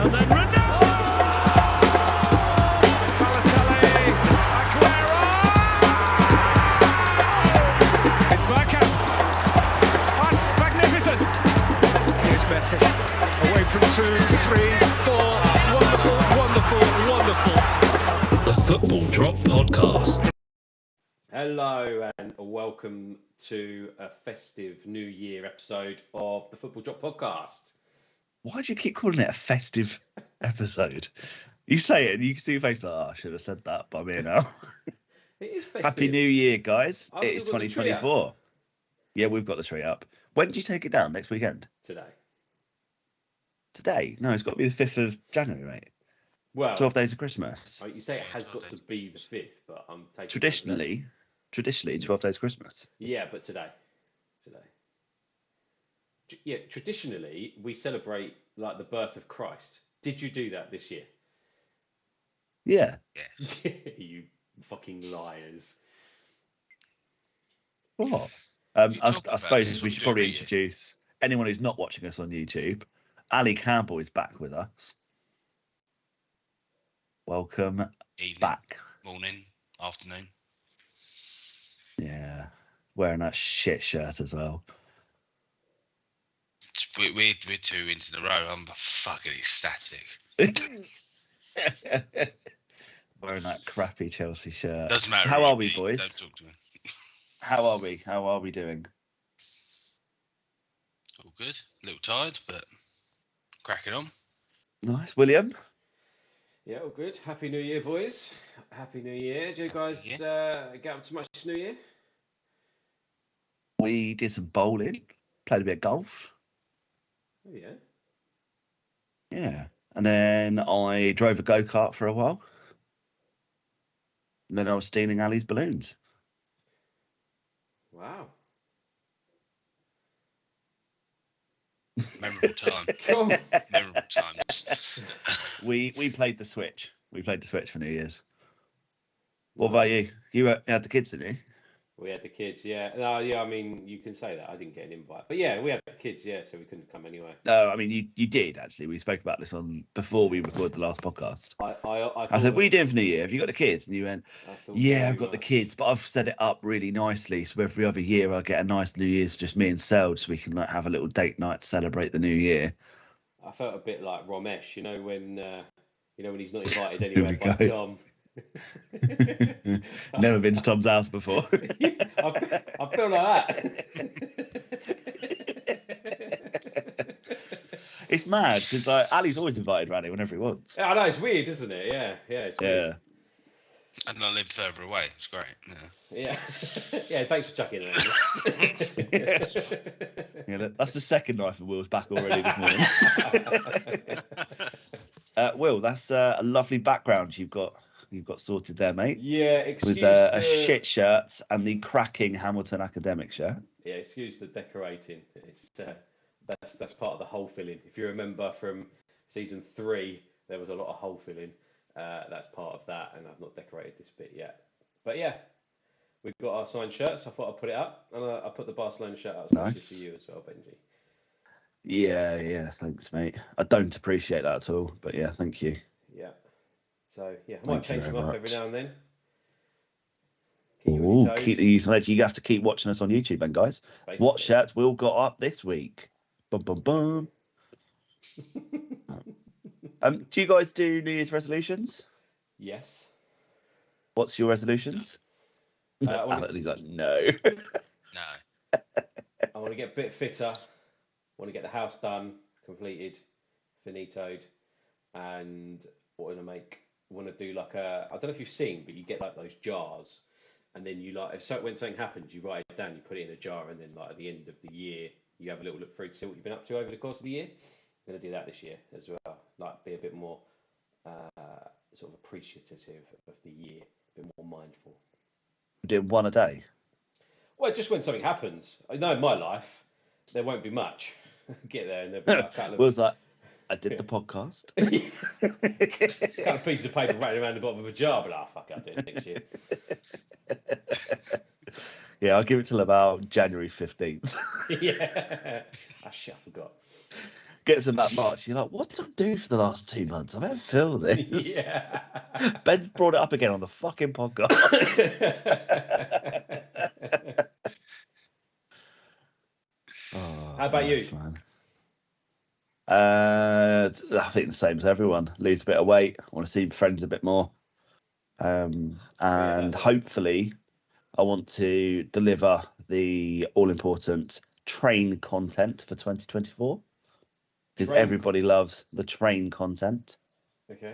And then Ronaldo! Balotelli, Aguero! It's Bergkamp. That's magnificent. Here's Messi. Away from 2, 3, 4. Wonderful, wonderful, wonderful. The Football Drop Podcast. Hello and welcome to a festive New Year episode of the Football Drop Podcast. Why do you keep calling it a festive episode? You say it and you can see your face like, oh, I should have said that, but I'm here now. It is festive. Happy New Year, guys. I've It is still got the tree 2024. Yeah, we've got the tree up. When did you take it down? Next weekend? Today. Today? No, it's got to be the 5th of January, mate. Well, 12 days of Christmas. you say it has got to be the 5th, but I'm taking Traditionally, 12 days of Christmas. Yeah, but today. Yeah, traditionally, we celebrate like the birth of Christ. Did you do that this year? Yeah. You fucking liars. What? I suppose we should probably introduce anyone who's not watching us on YouTube. Ali Campbell is back with us. Welcome Evening, back. morning, afternoon. Yeah. Wearing that shit shirt as well. We're 2 into the row. I'm fucking ecstatic. Wearing that crappy Chelsea shirt. Doesn't matter. How are we, Pete. boys? Don't talk to me. How are we? How are we doing? All good. A little tired, but cracking on. Nice. William? Yeah, all good. Happy New Year, boys. Happy New Year. Did you guys get up to much this New Year? We did some bowling. Played a bit of golf. Oh, yeah. Yeah. And then I drove a go-kart for a while. And then I was stealing Ali's balloons. Wow. Memorable time. Cool. Memorable times. We played the Switch. We played the Switch for New Year's. What about you? You had the kids, didn't you? We had the kids, yeah. No, yeah, I mean, you can say that. I didn't get an invite. But yeah, we had the kids, yeah, so we couldn't come anyway. No, I mean, you did, actually. We spoke about this before we recorded the last podcast. I said, what are you doing for New Year? Have you got the kids? And you went, yeah, I've got the kids, but I've set it up really nicely. So every other year I get a nice New Year's, just me and Seld, so we can like have a little date night to celebrate the new year. I felt a bit like Romesh, when he's not invited anywhere by Tom. Never been to Tom's house before. I feel like that. It's mad because Ali's always invited around here whenever he wants. I know, it's weird, isn't it? Yeah, it's weird. And I live further away. It's great. Yeah. Yeah, thanks for chucking that. Yeah, that's the second knife in Will's back already this morning. Will, that's a lovely background you've got sorted there, mate. Yeah, excuse with a shit shirt and the cracking Hamilton academic shirt. Yeah, excuse the decorating. It's that's part of the hole filling. If you remember from season 3, there was a lot of hole filling. That's part of that, and I've not decorated this bit yet. But yeah, we've got our signed shirts. I thought I'd put it up, and I put the Barcelona shirt out especially for you as well, Benji. Yeah, thanks, mate. I don't appreciate that at all, but yeah, thank you. Yeah. So yeah, I might change them up every now and then. Keep these. You have to keep watching us on YouTube, then, guys. Basically. What shirts Will got up this week? Bum bum bum. Do you guys do New Year's resolutions? Yes. What's your resolutions? He's like, no. No. I want to get a bit fitter. I want to get the house done, completed, finitoed, and what want to do like I don't know if you've seen, but you get like those jars, and then you when something happens, you write it down, you put it in a jar, and then like at the end of the year, you have a little look through to see what you've been up to over the course of the year. I'm going to do that this year as well. Like be a bit more sort of appreciative of the year, a bit more mindful. Doing one a day. Well, just when something happens. I know in my life there won't be much. Get there and there'll be like a couple of... Will's like, I did the podcast. Kind of pieces of paper rattling around the bottom of a jar, but fuck, I'll do it next year. Yeah, I'll give it till about January 15th. Yeah. Oh, shit, I forgot. Gets in that March. You're like, what did I do for the last 2 months? I don't feel this. Yeah. Ben's brought it up again on the fucking podcast. How about you? Man. I think the same as everyone. Lose a bit of weight. I want to see friends a bit more. And hopefully I want to deliver the all-important train content for 2024. Because everybody loves the train content. Okay.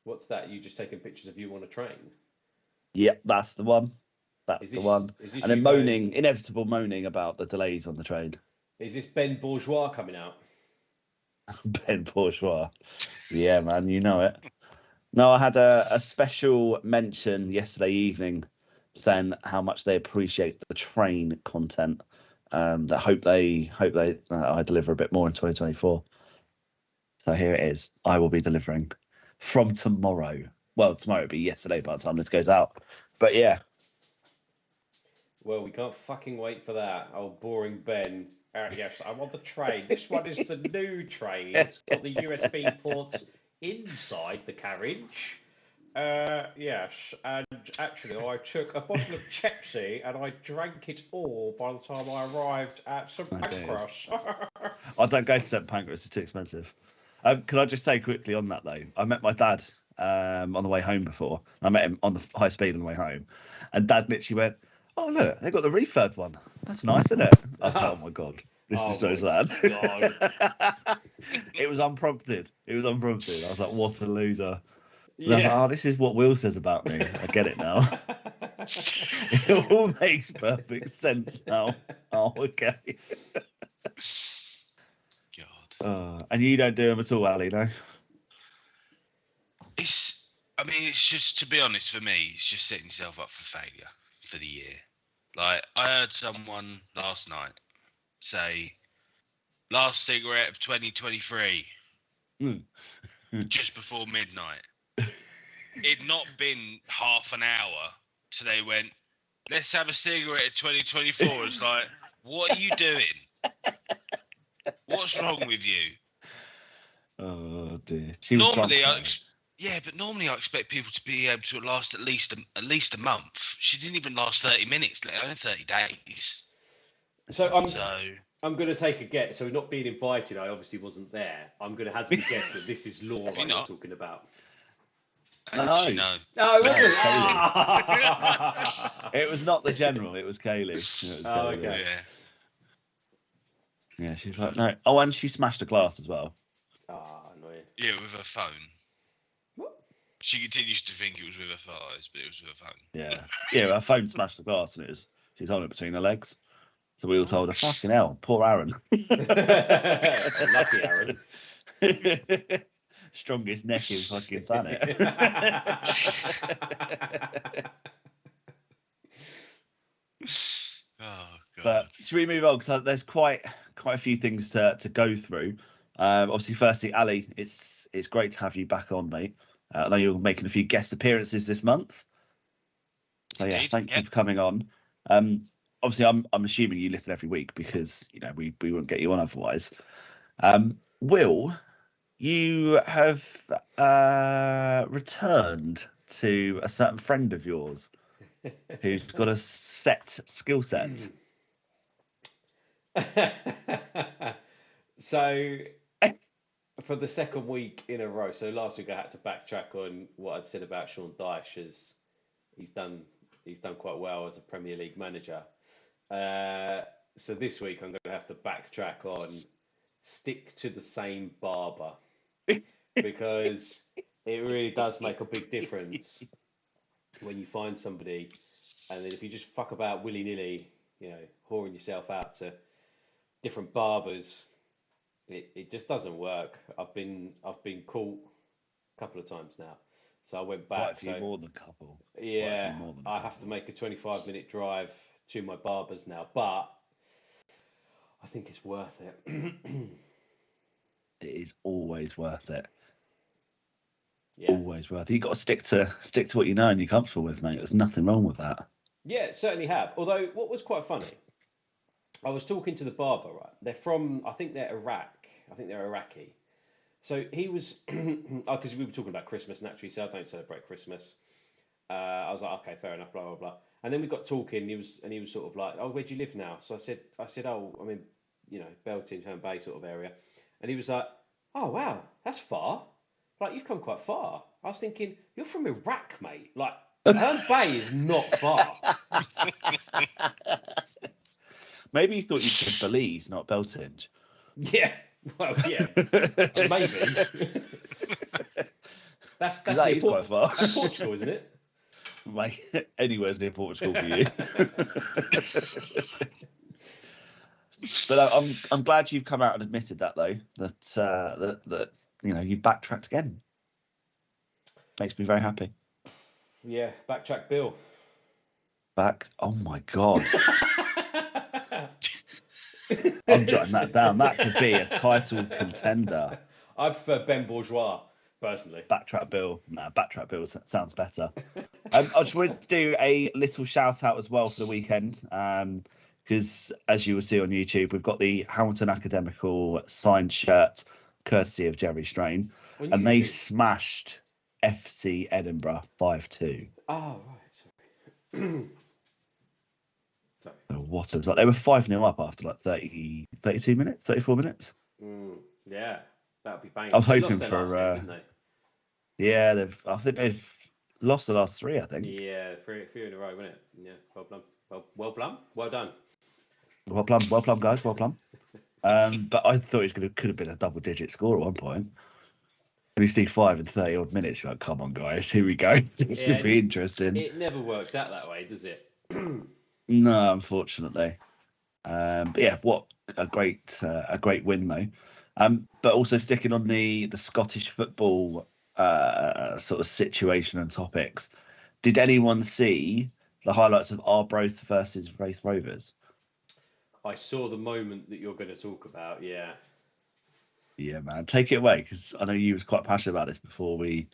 What's that? You just taking pictures of you on a train? Yep, that's the one. That's the one. And then inevitable moaning about the delays on the train. Is this Ben Bourgeois coming out? Ben Bourgeois. Yeah, man, you know it. No, I had a special mention yesterday evening saying how much they appreciate the train content. I hope I deliver a bit more in 2024. So here it is. I will be delivering from tomorrow. Well, tomorrow will be yesterday by the time this goes out. But yeah. Well, we can't fucking wait for that. Oh, boring Ben. Yes, I'm on the train. This one is the new train. It's got the USB ports inside the carriage. Yes, and actually I took a bottle of Pepsi and I drank it all by the time I arrived at St Pancras. I don't go to St Pancras, it's too expensive. Can I just say quickly on that though, I met my dad on the way home before. I met him on the high speed on the way home, and Dad literally went, "Oh look, they got the refurb one. That's nice, isn't it?" I was like, "Oh my god, this is so sad." It was unprompted. I was like, "What a loser." Yeah. This is what Will says about me. I get it now. It all makes perfect sense now. Oh, okay. God. And you don't do them at all, Ali, no? It's just, to be honest, for me, it's just setting yourself up for failure for the year. Like, I heard someone last night say, last cigarette of 2023, just before midnight. It'd not been half an hour, so they went, let's have a cigarette in 2024. It's like, what are you doing? What's wrong with you? Oh dear. Normally I expect people to be able to last at least a month. She didn't even last 30 minutes, let alone 30 days. So I'm going to take a guess. So not being invited, I obviously wasn't there. I'm going to hazard a guess that this is Laura you're talking about. Actually, no. No, it wasn't. Kaylee. It was not the general. It was Kaylee. Okay. Yeah, she's like, no. Oh, and she smashed a glass as well. Annoying. Yeah, with her phone. What? She continues to think it was with her thighs, but it was with her phone. Yeah, her phone smashed the glass, and she's holding it between her legs. So we all told her, fucking hell, poor Aaron. Lucky Aaron. Strongest neck in fucking planet. Oh god! But should we move on? Because there's quite a few things to go through. Obviously, firstly, Ali, it's great to have you back on, mate. I know you're making a few guest appearances this month. So yeah, thank you for coming on. Obviously, I'm assuming you listen every week because we wouldn't get you on otherwise. Will, you have returned to a certain friend of yours who's got a set skill set. So for the second week in a row, so last week I had to backtrack on what I'd said about Sean Dyche, as he's done quite well as a Premier League manager. So this week I'm going to have to backtrack on stick to the same barber, because it really does make a big difference when you find somebody, and then if you just fuck about willy-nilly, whoring yourself out to different barbers, it just doesn't work. I've been caught a couple of times now, so I went back. Quite a few more than a couple. Yeah, I have to make a 25-minute drive to my barber's now, but I think it's worth it. It is always worth it. Yeah. Always worth it. You've got to stick to what you know and you're comfortable with, mate. There's nothing wrong with that. Yeah, certainly have. Although, what was quite funny, I was talking to the barber, right? I think they're Iraq. I think they're Iraqi. So he was, because we were talking about Christmas naturally, so I don't celebrate Christmas. I was like, okay, fair enough, blah blah blah. And then we got talking. He was sort of like, oh, where do you live now? So I said, oh, I'm in, Belton, Herne Bay sort of area. And he was like, oh wow, that's far. Like you've come quite far. I was thinking, you're from Iraq, mate. Like Herne Bay is not far. Maybe you thought you said Belize, not Beltinge. Yeah. Well, yeah. Maybe. That's that is quite far. That's Portugal, isn't it? Mate, anywhere's near Portugal for you. But I'm glad you've come out and admitted that though. That you've backtracked again. Makes me very happy. Yeah, Backtrack Bill. Oh my God. I'm jotting that down. That could be a title contender. I prefer Ben Bourgeois, personally. Backtrack Bill. Backtrack Bill sounds better. I just wanted to do a little shout out as well for the weekend. Because as you will see on YouTube, we've got the Hamilton Academical signed shirt, courtesy of Jerry Strain. And they smashed FC Edinburgh 5-2. Oh, right. Sorry. What it was like, they were 5-0 up after like 32 minutes, 34 minutes. Yeah, that would be banging. I was hoping for yeah, I think they've lost the last three, I think. Yeah, three in a row, wasn't it? Yeah, well done. Well done. Well plumb, guys, well plumb. But I thought it could have been a double-digit score at one point. And you see 5 in 30 odd minutes, you're like, come on, guys, here we go. It's going to be interesting. It never works out that way, does it? No, unfortunately. But yeah, what a great win though. But also sticking on the Scottish football sort of situation and topics. Did anyone see the highlights of Arbroath versus Wraith Rovers? I saw the moment that you're going to talk about. Yeah. Yeah, man. Take it away, because I know you was quite passionate about this before we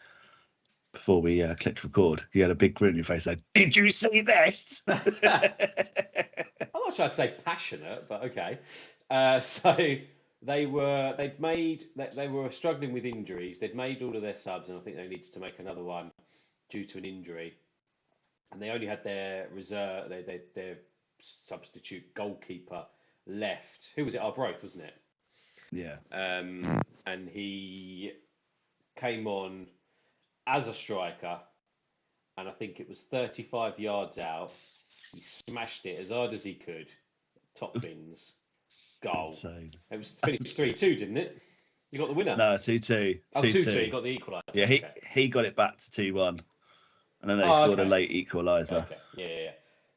clicked record. You had a big grin on your face like, did you see this? I'm not sure I'd say passionate, but okay. So they were struggling with injuries. They'd made all of their subs, and I think they needed to make another one due to an injury. And they only had their reserve, their substitute goalkeeper left. Who was it? Arbroath, wasn't it? Yeah. And he came on as a striker, and I think it was 35 yards out. He smashed it as hard as he could. Top bins. Goal. Insane. It was finished 3-2, didn't it? You got the winner? No, 2-2. Oh, 2-2. You got the equaliser. Yeah, he got it back to 2-1. And then they scored a late equaliser. Okay. Yeah.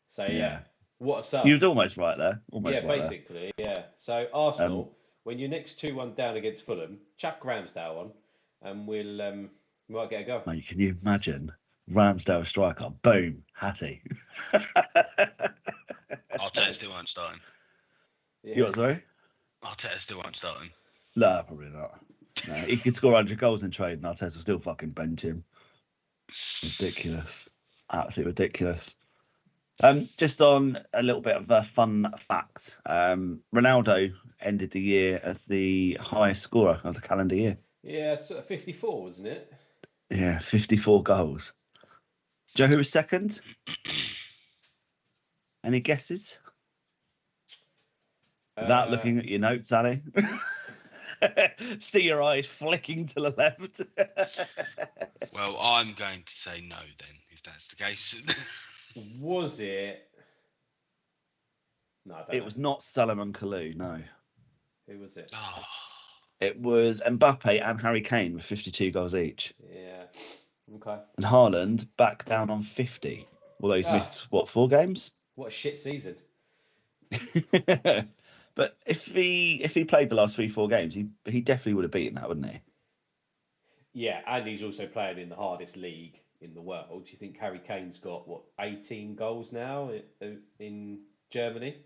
So, yeah. What a sub. He was almost right there. Basically, yeah. So, Arsenal, when you're next 2-1 down against Fulham, chuck Ramsdale on, and we might get a go. Mate, can you imagine? Ramsdale striker, boom, Hattie. Arteta still aren't starting. Yeah. You what, sorry? Arteta still aren't starting. No, probably not. No, he could score 100 goals in trade and Arteta will still fucking bench him. Ridiculous. Absolutely ridiculous. Just on a little bit of a fun fact. Ronaldo ended the year as the highest scorer of the calendar year. Yeah, it's 54, wasn't it? Yeah, 54 goals. Do you know who was second? Any guesses? Without looking at your notes, Ali. See your eyes flicking to the left. Well, I'm going to say no then, if that's the case. Was it? No, I don't know. It was not Salomon Kalou, no. Who was it? Oh. It was Mbappe and Harry Kane with 52 goals each. Yeah. Okay. And Haaland back down on 50. Although he's missed, 4 games? What a shit season. But if he played the last 3-4 games, he definitely would have beaten that, wouldn't he? Yeah, and he's also playing in the hardest league in the world. Do you think Harry Kane's got 18 goals now in Germany?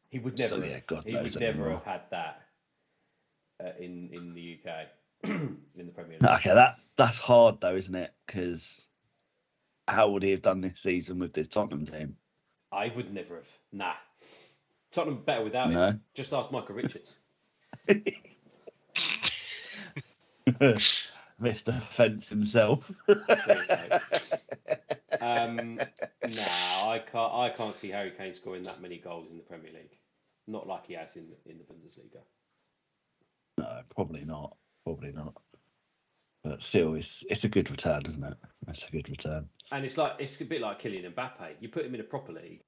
He would never. Never have had that in the UK in the Premier League. Okay, that's hard though, isn't it? Because how would he have done this season with this Tottenham team? I would never have. Nah. Tottenham better without him. Just ask Michael Richards. Mr. Fence himself. I can't see Harry Kane scoring that many goals in the Premier League. Not like he has in the Bundesliga. No, probably not. Probably not. But still, it's a good return, isn't it? It's a good return. And it's a bit like Kylian Mbappe. You put him in a proper league.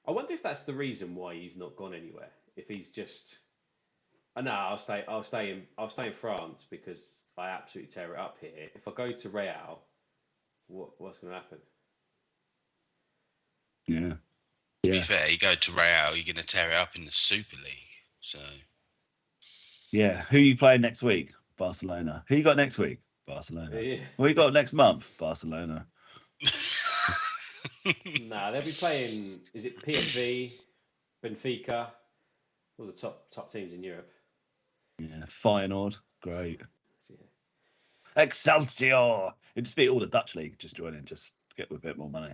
I wonder if that's the reason why he's not gone anywhere. If he's just, no, I'll stay in France because I absolutely tear it up here. If I go to Real, what's going to happen? Yeah. To be fair, you go to Real, you're going to tear it up in the Super League. So. Yeah. Who are you playing next week? Barcelona. Who you got next week? Barcelona. Yeah. What you got next month? Barcelona. Nah, they'll be playing. Is it PSV, Benfica, all the top teams in Europe? Yeah, Feyenoord, great. Yeah. Excelsior. It'd just be all the Dutch league just joining, just to get a bit more money.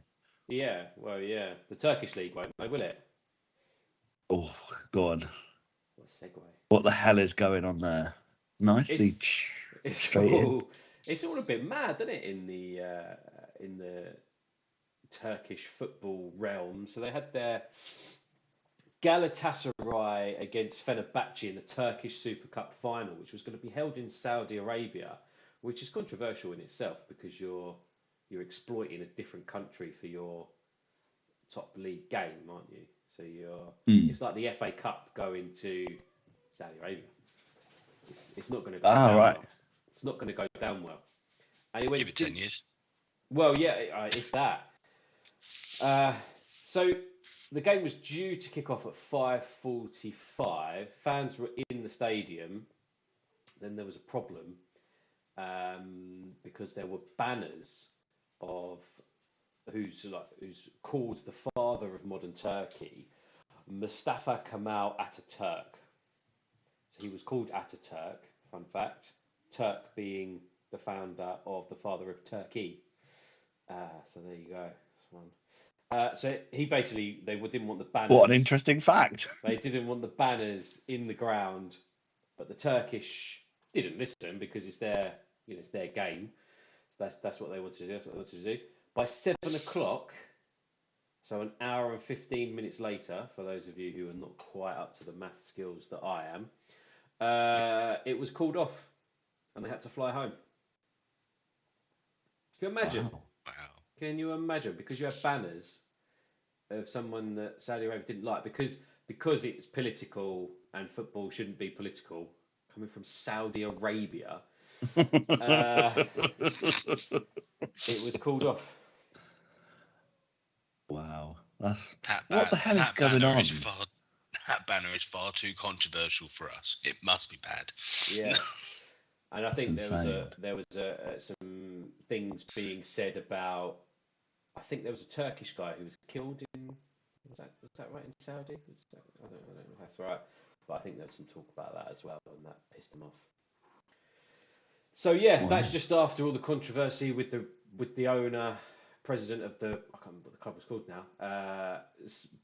Yeah, well, yeah. The Turkish league won't, will it? Oh God. What a segue. What the hell is going on there? Nicely straight in. It's all a bit mad, isn't it, in the Turkish football realm? So they had their Galatasaray against Fenerbahce in the Turkish Super Cup final, which was going to be held in Saudi Arabia, which is controversial in itself because you're exploiting a different country for your top league game, aren't you? So it's like the FA Cup going to Saudi Arabia. It's not going to go down well. It's not going to go down well. And Give it 10 years. Well, yeah, if that. So the game was due to kick off at 5:45. Fans were in the stadium. Then there was a problem because there were banners of who's called the father of modern Turkey, Mustafa Kemal Ataturk. So he was called Ataturk. Fun fact: Turk being the founder of the father of Turkey. So there you go. That's one. So he basically they didn't want the banners. What an interesting fact! They didn't want the banners in the ground, but the Turkish didn't listen because it's their game. So that's what they wanted to do. That's what they wanted to do. By 7 o'clock, so an hour and 15 minutes later, for those of you who are not quite up to the math skills that I am, it was called off, and they had to fly home. Can you imagine? Wow. Can you imagine? Because you have banners of someone that Saudi Arabia didn't like because it's political and football shouldn't be political. Coming from Saudi Arabia, it was called off. Wow, what the hell is going on? That banner is far too controversial for us. It must be bad. Yeah, and I think there was some things being said about. I think there was a Turkish guy who was killed in. Was that right in Saudi? I don't know if that's right, but I think there was some talk about that as well, and that pissed him off. So yeah, that's just after all the controversy with the owner, president of I can't remember what the club was called now,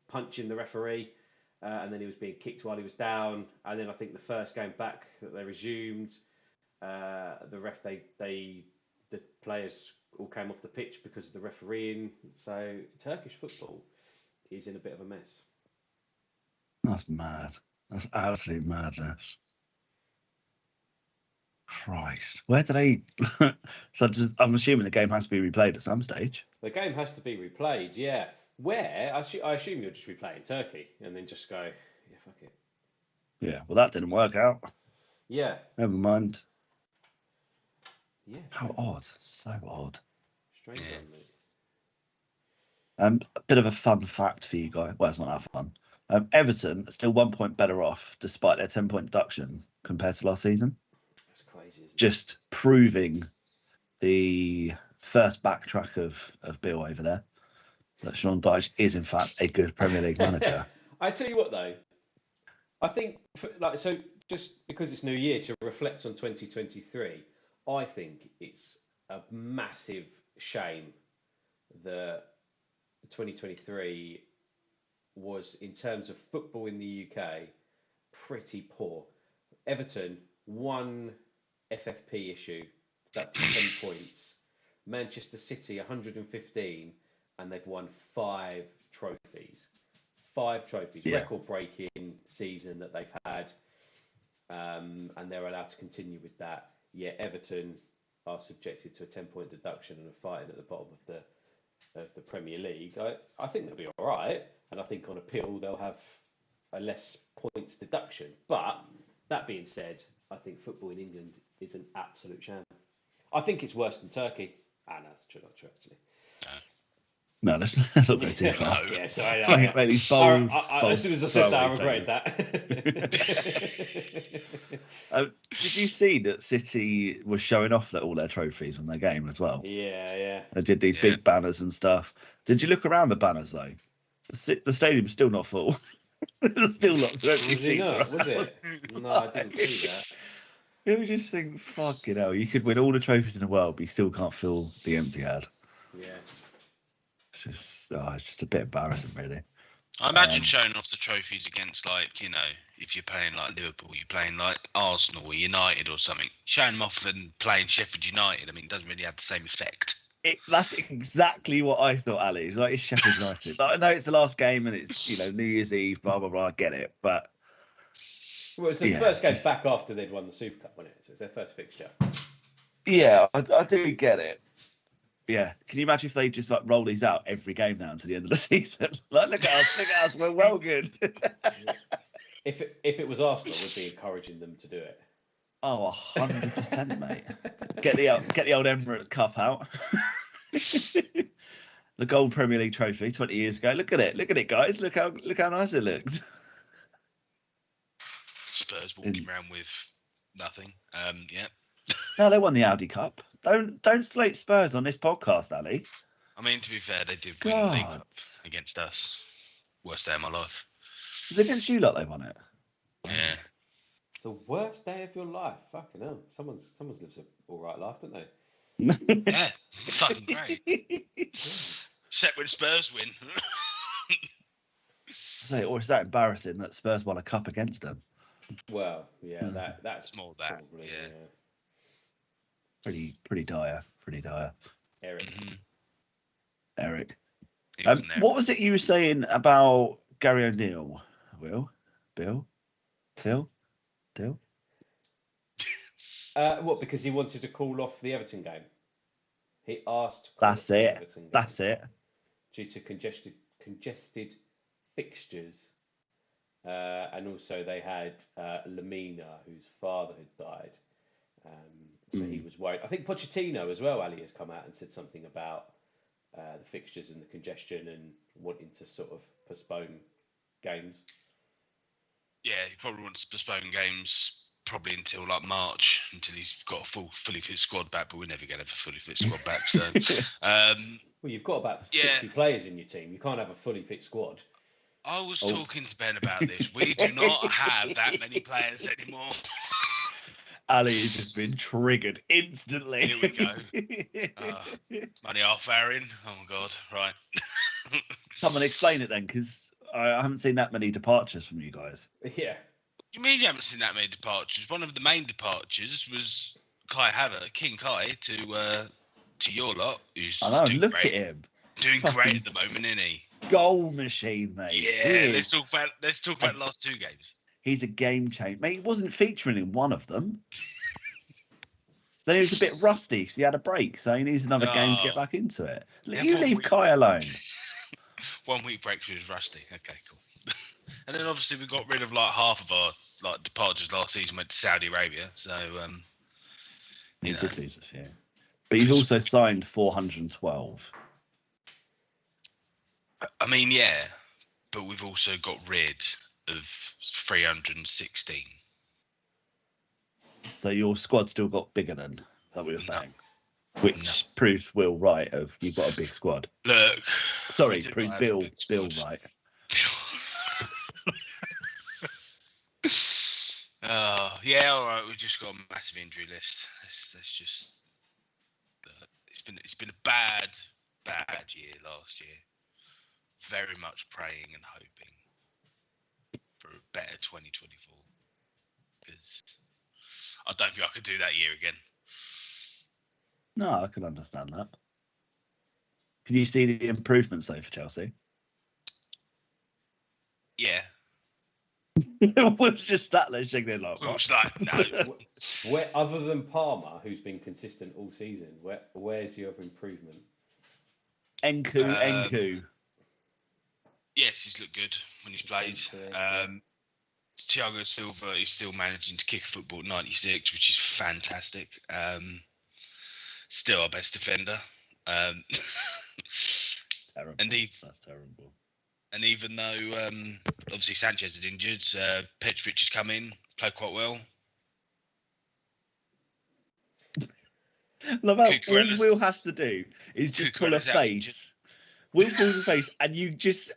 punching the referee, and then he was being kicked while he was down, and then I think the first game back that they resumed, the players all came off the pitch because of the refereeing. So Turkish football is in a bit of a mess. That's mad. That's absolute madness. Christ, where do they? So I'm assuming the game has to be replayed at some stage. The game has to be replayed, yeah. Where I assume you'll just replay in Turkey and then just go, yeah, fuck it. Yeah, well, that didn't work out. Yeah. Never mind. Yeah. How odd. So odd. Strange one, mate. A bit of a fun fact for you guys. Well, it's not that fun. Everton are still 1 point better off despite their 10-point deduction compared to last season. That's crazy, isn't it? Just proving the first backtrack of Bill over there. That Sean Dyche is, in fact, a good Premier League manager. I tell you what, though. I think, just because it's New Year, to reflect on 2023, I think it's a massive shame that 2023 was, in terms of football in the UK, pretty poor. Everton won FFP issue, that's 10 points. Manchester City 115, and they've won 5 trophies. 5 trophies, record-breaking season that they've had, and they're allowed to continue with that. Yet Everton are subjected to a 10-point deduction and are fighting at the bottom of the Premier League. I think they'll be all right, and I think on appeal they'll have a less points deduction. But that being said, I think football in England is an absolute sham. I think it's worse than Turkey. No, that's not true actually. No, let's not go too far. Yeah, sorry. As soon as I said that, I regret that. Did you see that City was showing off all their trophies on their game as well? Yeah. They did these big banners and stuff. Did you look around the banners though? The stadium's still not full. There's still lots of empty seats. Was it? No, I didn't see that. It was just think, fucking hell, you could win all the trophies in the world, but you still can't fill the empty ad. Yeah. It's just a bit embarrassing, really. I imagine showing off the trophies against, if you're playing like Liverpool, you're playing like Arsenal or United or something. Showing them off and playing Sheffield United, it doesn't really have the same effect. That's exactly what I thought, Ali. It's Sheffield United. I know it's the last game and it's New Year's Eve, blah blah blah. I get it, but it's the first game back after they'd won the Super Cup, wasn't it? So it's their first fixture. Yeah, I do get it. Yeah, can you imagine if they just roll these out every game now until the end of the season? Look at us, we're well good. If it was Arsenal, we'd be encouraging them to do it. Oh, 100%, mate. Get the old Emirates Cup out. The gold Premier League trophy 20 years ago. Look at it, guys. Look how nice it looked. Spurs walking around with nothing. Yeah. No, they won the Audi Cup. Don't slate Spurs on this podcast, Ali. To be fair, they did win the league against us. Worst day of my life. Was it against you lot they won it? Yeah. The worst day of your life. Fucking hell. Someone's lives an all right life, don't they? Yeah. Fucking great. Except when Spurs win. Or is that embarrassing that Spurs won a cup against them? Well, yeah, that's more that. Probably, yeah. Pretty dire. Eric. Mm-hmm. Eric. What was it you were saying about Gary O'Neill? Bill? Phil? Dill? What? Because he wanted to call off the Everton game. He asked. To call That's off it. The Everton game That's it. Due to congested fixtures, and also they had Lamina, whose father had died. So he was worried. I think Pochettino as well, Ali, has come out and said something about the fixtures and the congestion and wanting to sort of postpone games. Yeah, he probably wants to postpone games probably until March, until he's got a fully fit squad back, but we're never going to have a fully fit squad back. So, well, you've got about 60 players in your team. You can't have a fully fit squad. I was talking to Ben about this. We do not have that many players anymore. Ali has just been triggered instantly. Here we go. Money half hour in. Oh my God! Right. Someone explain it then, because I haven't seen that many departures from you guys. Yeah. What do you mean you haven't seen that many departures? One of the main departures was King Kai, to your lot. Who's I know. Look great. at him. Doing great at the moment, isn't he? Goal machine, mate. Yeah. Let's talk about the last 2 games. He's a game changer. Mate, he wasn't featuring in one of them. Then he was a bit rusty because he had a break, so he needs another game to get back into it. Yeah, you leave Kai alone. 1 week break, she was rusty. Okay, cool. And then obviously we got rid of half of our departures last season. Went to Saudi Arabia, so he did lose us, yeah. But he's also signed 412. Yeah, but we've also got rid of 316. So your squad still got bigger then? Is that what you're saying? Which proves Will right of you've got a big squad. Look. Sorry, proves Bill right. Yeah, all right. We've just got a massive injury list. Let's just. It's been a bad year last year. Very much praying and hoping for a better 2024. Because I don't think I could do that year again. No, I can understand that. Can you see the improvements though for Chelsea? Yeah. We're just that there shaking their like, We're just like, no. Where other than Palmer, who's been consistent all season, where's your improvement? Enku. Yes, he's looked good when he's played. Thiago Silva is still managing to kick a football at 96, which is fantastic. Still our best defender. Terrible. That's terrible. And even though obviously Sanchez is injured, Petrovic has come in, played quite well. Love how all Will has to do is just pull a face. Will pulls a face, and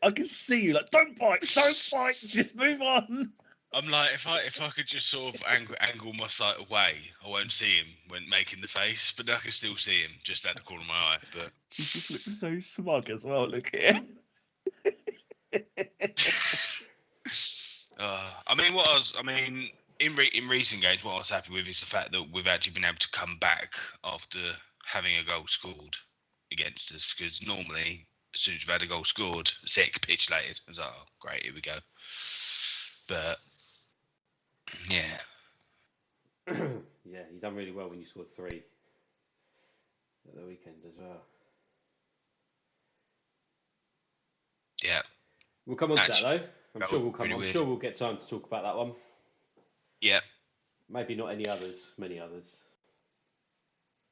I can see you like, don't fight, just move on. I'm like, if I could just sort of angle my sight away, I won't see him when making the face, but I can still see him just at the corner of my eye. But he just looks so smug as well. Look here. In recent games, what I was happy with is the fact that we've actually been able to come back after having a goal scored against us. Because normally, as soon as we've had a goal scored, sick, pitch lated. I was like, oh, great, here we go. But yeah. Yeah, he's done really well when you scored 3 at the weekend as well. Yeah. We'll come on to that though. I'm sure we'll get time to talk about that one. Yeah. Maybe not many others.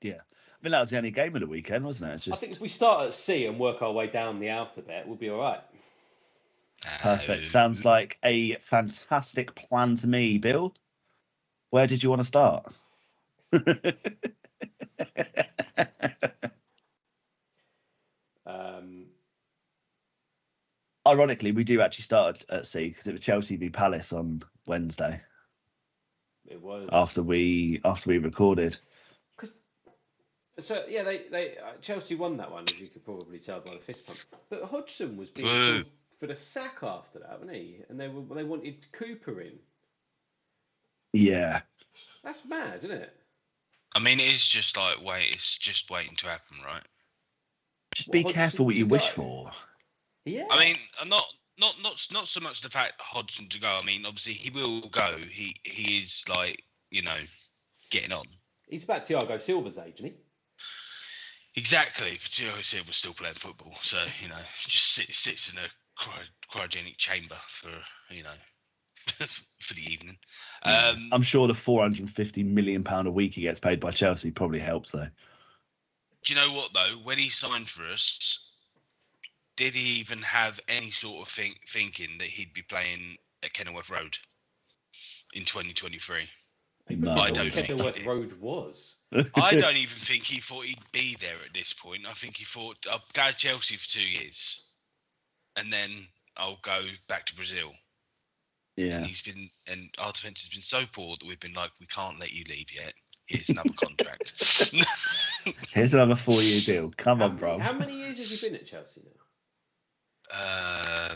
Yeah. I mean, that was the only game of the weekend, wasn't it? I think if we start at C and work our way down the alphabet, we'll be all right. Perfect. Sounds like a fantastic plan to me, Bill. Where did you want to start? Ironically, we do actually start at C because it was Chelsea v Palace on Wednesday. It was after we recorded. So yeah, they Chelsea won that one, as you could probably tell by the fist pump. But Hodgson was being called for the sack after that, wasn't he? And they wanted Cooper in. Yeah, that's mad, isn't it? I mean, it is just like it's just waiting to happen, right? Just be careful what you wish for. Yeah. I mean, not so much the fact Hodgson to go. I mean, obviously he will go. He is like, getting on. He's about Thiago Silva's age, isn't he? Exactly, but Thiago Silva's still playing football, so just sits in a cryogenic chamber for for the evening. Yeah. I'm sure the £450 million a week he gets paid by Chelsea probably helps though. Do you know what though? When he signed for us, did he even have any sort of thinking that he'd be playing at Kenilworth Road in 2023? No, I don't think Kenilworth Road was. I don't even think he thought he'd be there at this point. I think he thought, I'll go to Chelsea for 2 years, and then I'll go back to Brazil. Yeah. And our defence has been so poor that we've been like, we can't let you leave yet. Here's another contract. Here's another 4-year deal. Come on, bro. How many years has he been at Chelsea now? I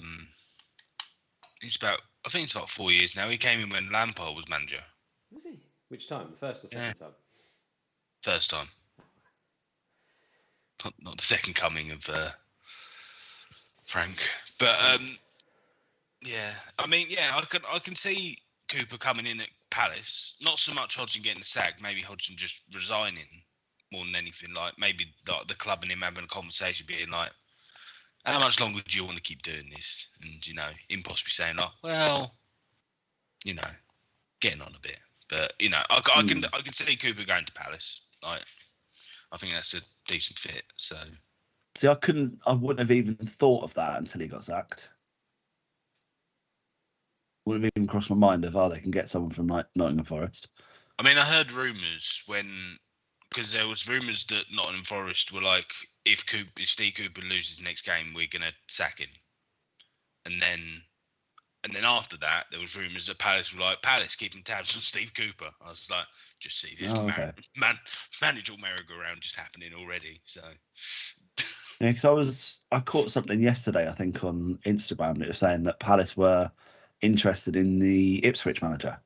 think it's about 4 years now. He came in when Lampard was manager. Was he? Which time? The first or second time? First time. Not the second coming of Frank. But yeah. I mean, yeah, I can see Cooper coming in at Palace. Not so much Hodgson getting the sack, maybe Hodgson just resigning more than anything. Like maybe the club and him having a conversation, being like, how much longer do you want to keep doing this? And him possibly saying like, well, getting on a bit. But I can see Cooper going to Palace. Like, I think that's a decent fit. So, see, I wouldn't have even thought of that until he got sacked. Wouldn't have even crossed my mind of they can get someone from Nottingham Forest. I mean, I heard rumours because there was rumours that Nottingham Forest were like, if Steve Cooper loses the next game, we're gonna sack him, and then after that, there was rumours that Palace were like, Palace keeping tabs on Steve Cooper. I was like, just see this managerial merry-go-round just happening already. So yeah, because I caught something yesterday, I think, on Instagram. It was saying that Palace were interested in the Ipswich manager.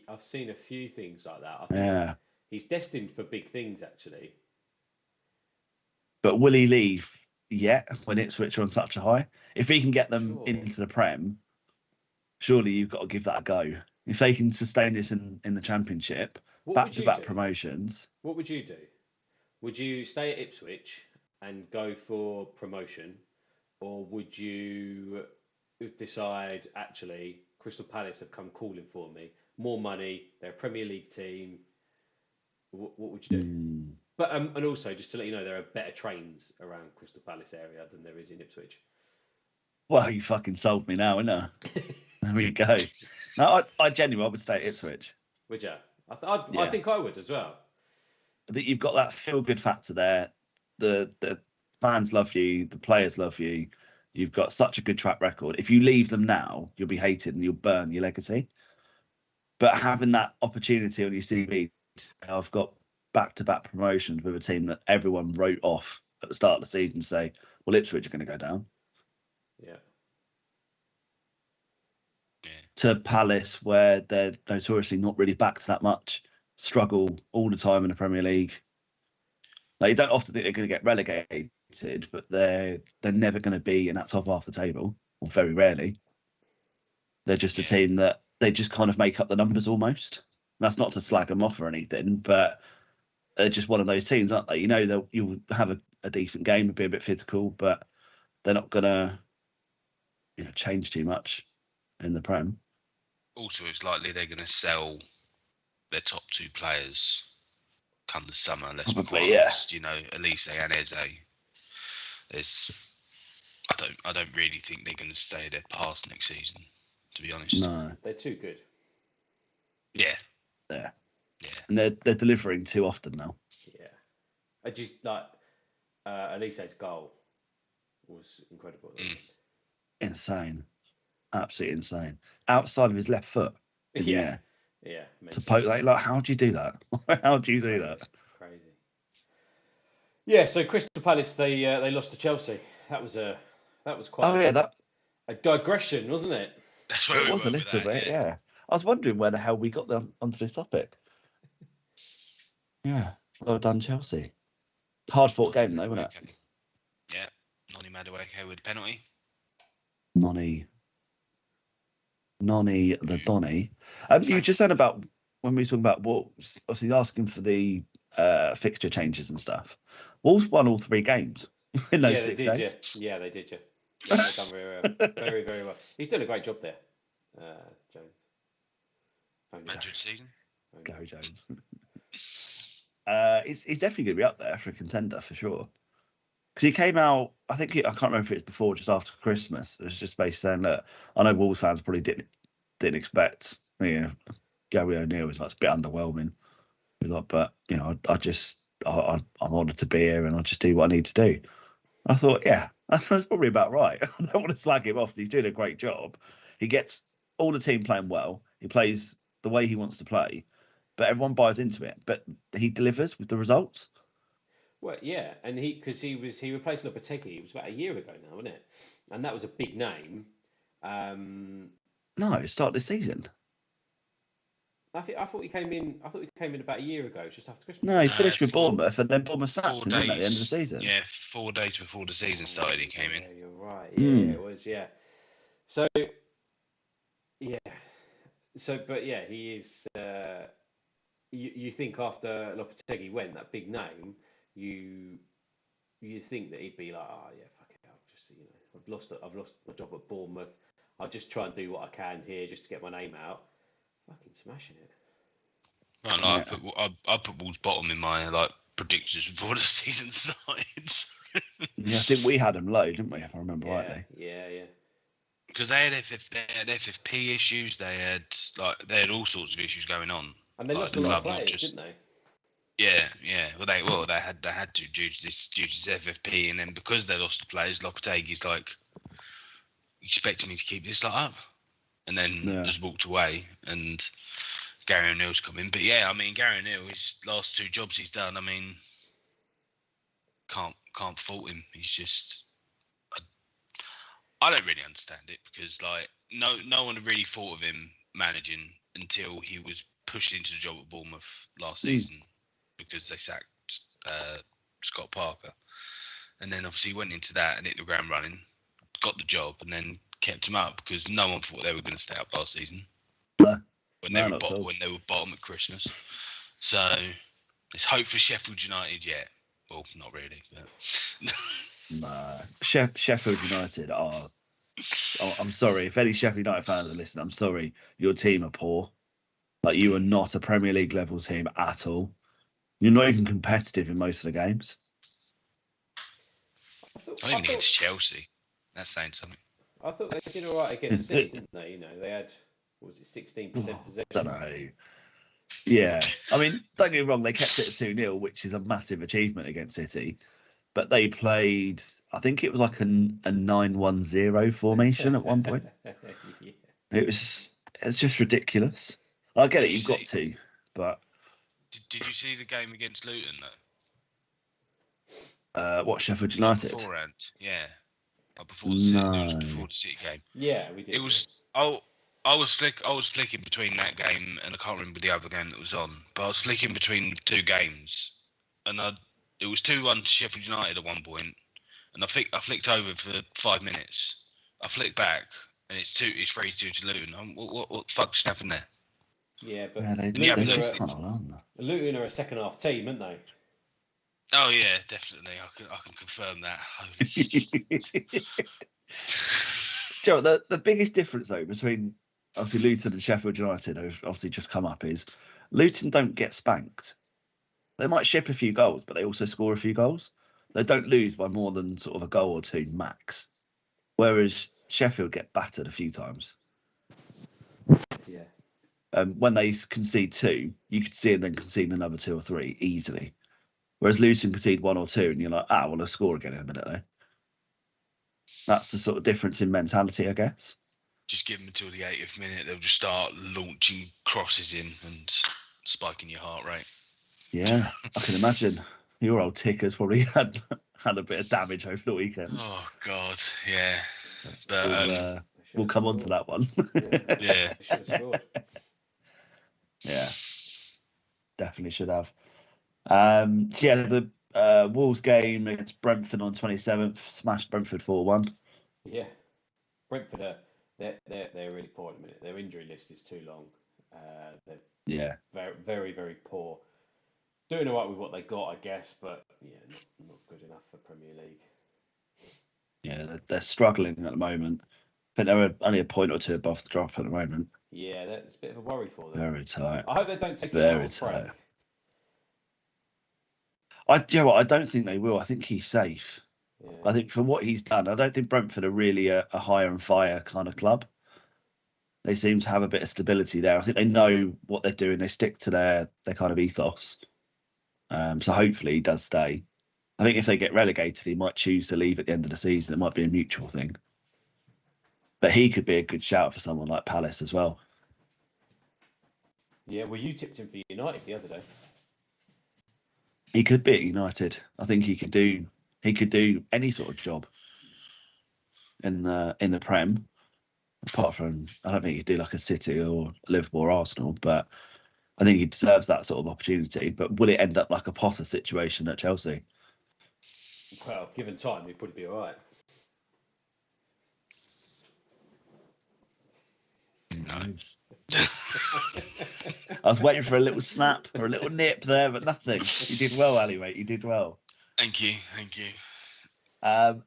I've seen a few things like that. I think he's destined for big things, actually. But will he leave yet when Ipswich are on such a high? If he can get them into the Prem, surely you've got to give that a go. If they can sustain this in the Championship, back-to-back promotions. What would you do? Would you stay at Ipswich and go for promotion, or would you decide, actually, Crystal Palace have come calling for me, more money, they're a Premier League team? What would you do? But and also, just to let you know, there are better trains around Crystal Palace area than there is in Ipswich. Well, you fucking sold me now, innit? There we go. No, I genuinely would stay at Ipswich. Would you? I think I would as well. That you've got that feel-good factor there. The fans love you. The players love you. You've got such a good track record. If you leave them now, you'll be hated and you'll burn your legacy. But having that opportunity on your CV, I've got back-to-back promotions with a team that everyone wrote off at the start of the season, say, well, Ipswich are going to go down. Yeah. To Palace, where they're notoriously not really backed that much, struggle all the time in the Premier League. Like, you don't often think they're going to get relegated, but they're never going to be in that top half of the table, or very rarely. They're just a team that they just kind of make up the numbers almost. That's not to slag them off or anything, but they're just one of those teams, aren't they? You know, you'll have a decent game and be a bit physical, but they're not going to change too much in the Prem. Also, it's likely they're going to sell their top two players come the summer. Let's be honest. Elise and Eze. I don't really think they're going to stay there past next season, to be honest. No, they're too good. Yeah. And they're delivering too often now. Yeah, I just like Elise's goal was incredible. Insane. Absolutely insane. Outside of his left foot. Yeah. To poke like, how do you do that? How do you do that? Crazy. Yeah. So Crystal Palace, they lost to Chelsea. That was quite. A digression, wasn't it? That's where it was a little bit. Yeah. I was wondering where the hell we got onto this topic. Yeah. Well done, Chelsea. Hard fought game though, wasn't it? Yeah. Nonny Madueke with a penalty. Nonny the Donny. You just said about when we were talking about Wolves, obviously asking for the fixture changes and stuff. Wolves won all 3 games in those 6 games. Yeah, they did. They've done very, very well. He's doing a great job there, Jones. Gary Jones. He's definitely going to be up there for a contender for sure. Because he came out, I can't remember if it was before or just after Christmas. It was just basically saying, look, I know Wolves fans probably didn't expect, Gary O'Neill was like a bit underwhelming. But I'm honoured to be here and I'll just do what I need to do. I thought, yeah, that's probably about right. I don't want to slag him off. He's doing a great job. He gets all the team playing well. He plays the way he wants to play, but everyone buys into it. But he delivers with the results. Well, yeah, and he replaced Lopetegui. It was about a year ago now, wasn't it? And that was a big name. No, start this season. I thought he came in. About a year ago, just after Christmas. No, he finished with Bournemouth, and then Bournemouth sacked him at the end of the season. Yeah, 4 days before the season started, he came in. Yeah, you're right. Yeah, it was. Yeah. So, yeah. So, but yeah, he is. You think after Lopetegui went, that big name, you think that he'd be like, oh yeah, fuck it, I've lost my job at Bournemouth. I'll just try and do what I can here just to get my name out. Fucking smashing it. Well, no, I put Wolves bottom in my predictions before the season started. Yeah, I think we had them low, didn't we? If I remember rightly. Yeah. Because they had FFP issues. They had all sorts of issues going on. And they lost a lot of players, didn't they? Yeah. Well, they had to due to this FFP, and then because they lost the players, Lopetegui's expecting me to keep this up, and then just walked away, and Gary O'Neill's come in. But yeah, I mean, Gary O'Neill, his last 2 jobs he's done, I mean, can't fault him. He's just, I don't really understand it because no one really thought of him managing until he was pushed into the job at Bournemouth last season because they sacked Scott Parker. And then obviously he went into that and hit the ground running, got the job, and then kept him up because no one thought they were going to stay up last season. No, when they were bottom at Christmas. So there's hope for Sheffield United yet. Well, not really, but no. Sheffield United are. I'm sorry if any Sheffield United fans are listening. I'm sorry, your team are poor. Like, you are not a Premier League level team at all. You're not even competitive in most of the games. Not even against Chelsea. That's saying something. I thought they did all right against City, didn't they? You know, they had, what was it, 16% possession? I don't know. Yeah. I mean, don't get me wrong, they kept it at 2-0, which is a massive achievement against City. But they played, I think it was like a 9-1-0 formation at one point. Yeah. It's just ridiculous. I get it, you've got to, but... Did you see the game against Luton, though? What, Sheffield United? Beforehand, yeah. Before the City, it was before the City game. Yeah, we did. It was... I was flicking between that game and I can't remember the other game that was on, but I was flicking between the two games, and it was 2-1 to Sheffield United at one point, and I flicked over for 5 minutes. I flicked back, and it's 3-2 to Luton. What the fuck just happened there? Yeah, but Luton are a second half team, aren't they? Oh yeah, definitely. I can confirm that. Holy shit. Joe, the biggest difference though between obviously Luton and Sheffield United, who've obviously just come up, is Luton don't get spanked. They might ship a few goals, but they also score a few goals. They don't lose by more than sort of a goal or two max. Whereas Sheffield get battered a few times. Yeah. When they concede 2, you could see them then concede another 2 or 3 easily. Whereas Luton concede 1 or 2, and you're like, well, they'll score again in a minute though. That's the sort of difference in mentality, I guess. Just give them until the 80th minute. They'll just start launching crosses in and spiking your heart rate. Yeah, I can imagine. Your old tickers probably had a bit of damage over the weekend. Oh God, yeah. But we'll come on to that one. Yeah. Should have scored. Yeah, definitely should have. The Wolves game against Brentford on 27th smashed Brentford 4-1. Yeah, Brentford they're really poor at the minute. Their injury list is too long. They're very, very, very poor. Doing all right with what they got, I guess, but yeah, not good enough for Premier League. Yeah, they're struggling at the moment. I think they're only a point or two above the drop at the moment. Yeah, that's a bit of a worry for them. Very tight. I hope they don't take very tight. I don't think they will. I think he's safe. Yeah. I think for what he's done, I don't think Brentford are really a hire and fire kind of club. They seem to have a bit of stability there. I think they know what they're doing. They stick to their kind of ethos. So hopefully he does stay. I think if they get relegated, he might choose to leave at the end of the season. It might be a mutual thing. But he could be a good shout for someone like Palace as well. Yeah, well, you tipped him for United the other day. He could be at United. I think he could do any sort of job in the Prem. Apart from, I don't think he'd do like a City or Liverpool or Arsenal, but I think he deserves that sort of opportunity. But will it end up like a Potter situation at Chelsea? Well, given time, he'd probably be all right. Nice. I was waiting for a little snap or a little nip there, but nothing. You did well, Ali, mate. You did well. Thank you.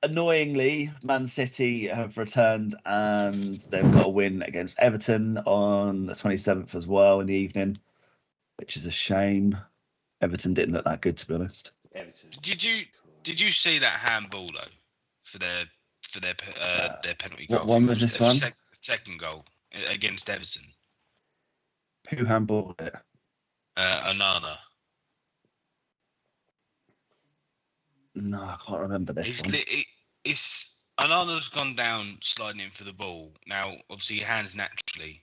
Annoyingly, Man City have returned and they've got a win against Everton on the 27th as well in the evening, which is a shame. Everton didn't look that good, to be honest. Everton. Did you see that handball though for their penalty goal? What one was this one? Second goal against Everton. Who handballed it? Onana. No, I can't remember this one. It's Onana's gone down sliding in for the ball. Now, obviously, your hands naturally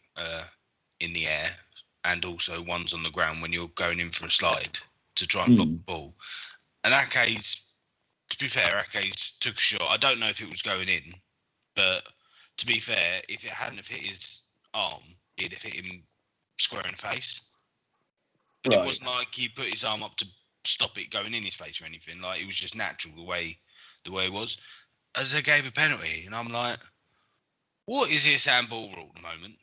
in the air, and also one's on the ground when you're going in for a slide to try and block the ball. And Ake, to be fair, Ake took a shot. I don't know if it was going in, but to be fair, if it hadn't have hit his arm, it'd have hit him square in the face. But Right. it wasn't like he put his arm up to stop it going in his face or anything. Like, it was just natural the way it was. As they gave a penalty, and I'm like, what is this handball rule at the moment?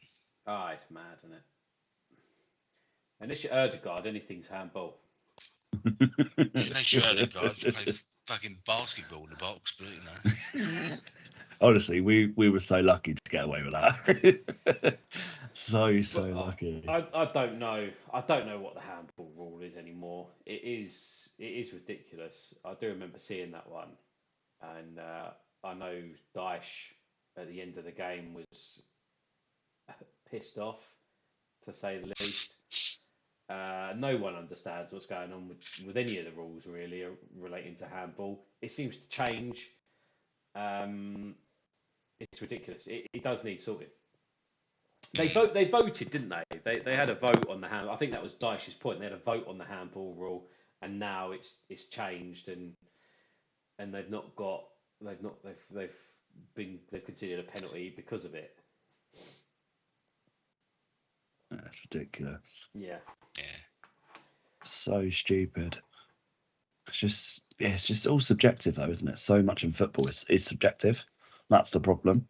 Ah, it's mad, isn't it? Unless you're Erdegaard, anything's handball. Unless you're Erdegaard, you play fucking basketball in the box, but you know. Honestly, we were so lucky to get away with that. so lucky. I don't know. I don't know what the handball rule is anymore. It is ridiculous. I do remember seeing that one, and I know Dyche at the end of the game was pissed off, to say the least. No one understands what's going on with any of the rules really relating to handball. It seems to change. It's ridiculous. It does need sorting. They voted, didn't they? They had a vote on the hand. I think that was Dyche's point. They had a vote on the handball rule, and now it's changed, and they've considered a penalty because of it. That's ridiculous. Yeah. So stupid. It's just all subjective, though, isn't it? So much in football is subjective. That's the problem.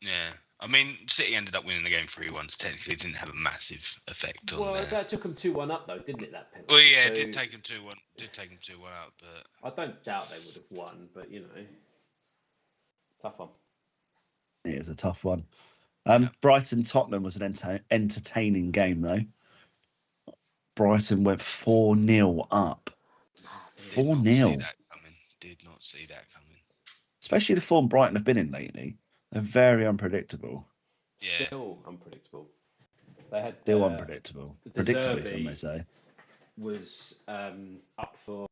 Yeah. I mean, City ended up winning the game 3-1. So technically, it didn't have a massive effect on. Well, that took them 2-1 up, though, didn't it? That penalty. Well, yeah, it did take them 2-1. Did take them 2-1 out, but I don't doubt they would have won. But you know, tough one. It is a tough one. Brighton Tottenham was an entertaining game, though. Brighton went 4-0 up. 4-0. Did not see that coming. Especially the form Brighton have been in lately. They're very unpredictable. Yeah. Still unpredictable. They had still unpredictable. Predictably, some may say. Was up for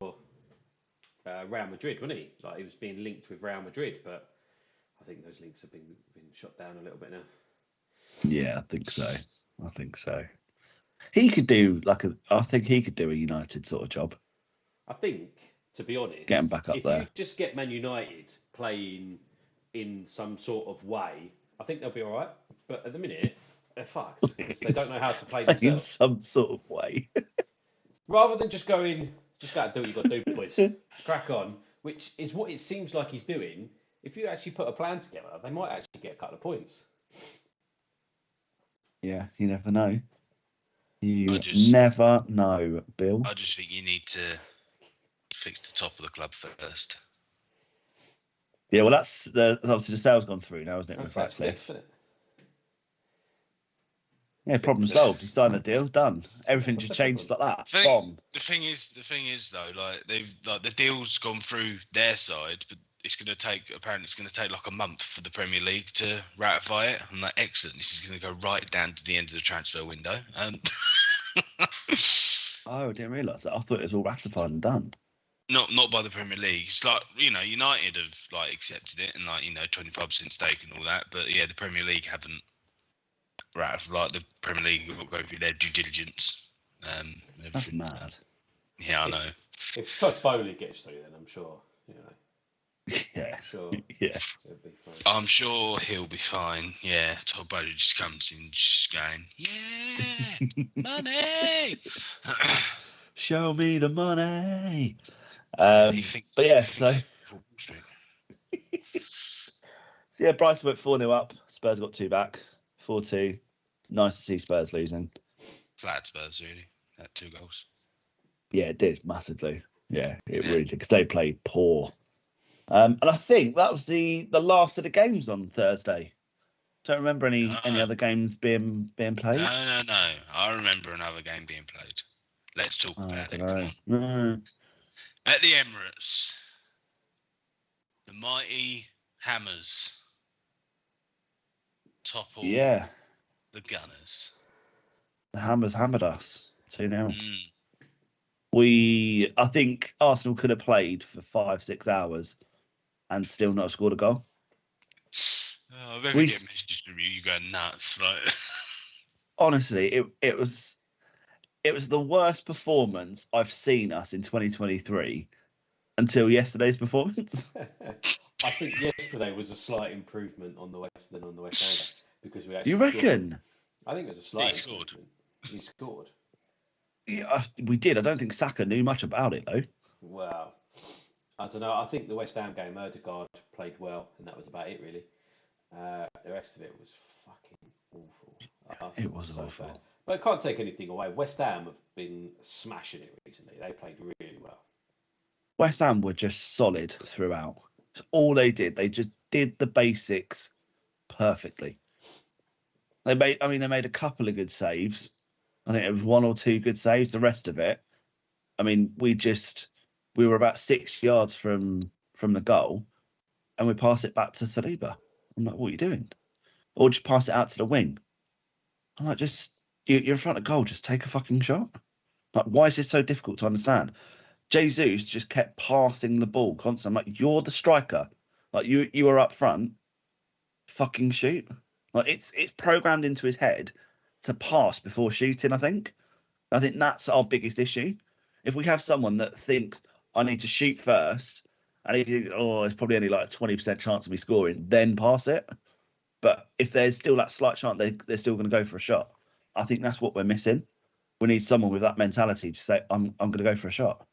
Real Madrid, wasn't he? Like, he was being linked with Real Madrid, but I think those links have been shot down a little bit now. Yeah, I think so. He could do I think he could do a United sort of job. I think, to be honest, get him back up if there. you just get Man United playing in some sort of way, I think they'll be all right. But at the minute, they're fucked because they don't know how to play themselves. In some sort of way. Rather than just going, just got to do what you got to do, boys. Crack on, which is what it seems like he's doing. If you actually put a plan together, they might actually get a couple of points. Yeah, you never know. Never know, Bill. I just think you need to fix the top of the club first. Yeah, well, that's obviously the sale's gone through now, isn't it? With Ratcliffe. Yeah, problem solved. You signed the deal, done. Everything just changed like that. The thing is though, like the deal's gone through their side, but it's going to take like a month for the Premier League to ratify it. I'm like, excellent. This is going to go right down to the end of the transfer window. Oh, I didn't realise that. I thought it was all ratified and done. Not by the Premier League. It's like, United have like accepted it and 25% stake and all that. But yeah, the Premier League haven't ratified. Like, the Premier League will go through their due diligence. That's mad. Yeah, I know. If Todd Bowley gets through, then I'm sure. Yeah. Sure. Yeah. He'll be fine. I'm sure he'll be fine. Yeah, Todd Bowley just comes in just going, yeah, money. Show me the money. He thinks, but yeah, so yeah, Brighton went 4-0 up. Spurs got 2 back. 4-2. Nice to see Spurs losing. Flat Spurs, really. Had 2 goals. Yeah, it did massively. Yeah, it really did, because they played poor. And I think that was the last of the games on Thursday. Don't remember any other games being played. No. I remember another game being played. Let's talk about it. Come on. No. At the Emirates, the mighty Hammers topple the Gunners. The Hammers hammered us 2-0. Mm. I think Arsenal could have played for 5-6 hours and still not scored a goal. I've ever get messages from you going nuts. Like, honestly, it was the worst performance I've seen us in 2023 until yesterday's performance. I think yesterday was a slight improvement on the West Ham because we actually. You reckon? I think it was a slight. He scored. He scored. Yeah, we did. I don't think Saka knew much about it though. Well, I don't know. I think the West Ham game, Ødegaard played well, and that was about it really. The rest of it was fucking awful. It was so awful. Bad. But I can't take anything away. West Ham have been smashing it recently. They played really well. West Ham were just solid throughout. All they just did the basics perfectly. They made a couple of good saves. I think it was 1 or 2 good saves. The rest of it, I mean, we were about 6 yards from the goal, and we pass it back to Saliba. I'm like, what are you doing? Or just pass it out to the wing. I'm like, you're in front of goal. Just take a fucking shot. Like, why is this so difficult to understand? Jesus just kept passing the ball constantly. I'm like, you're the striker. Like, you are up front. Fucking shoot. Like, it's programmed into his head to pass before shooting, I think that's our biggest issue. If we have someone that thinks, I need to shoot first, and if you think, it's probably only like a 20% chance of me scoring, then pass it. But if there's still that slight chance they're still going to go for a shot, I think that's what we're missing. We need someone with that mentality to say, I'm going to go for a shot.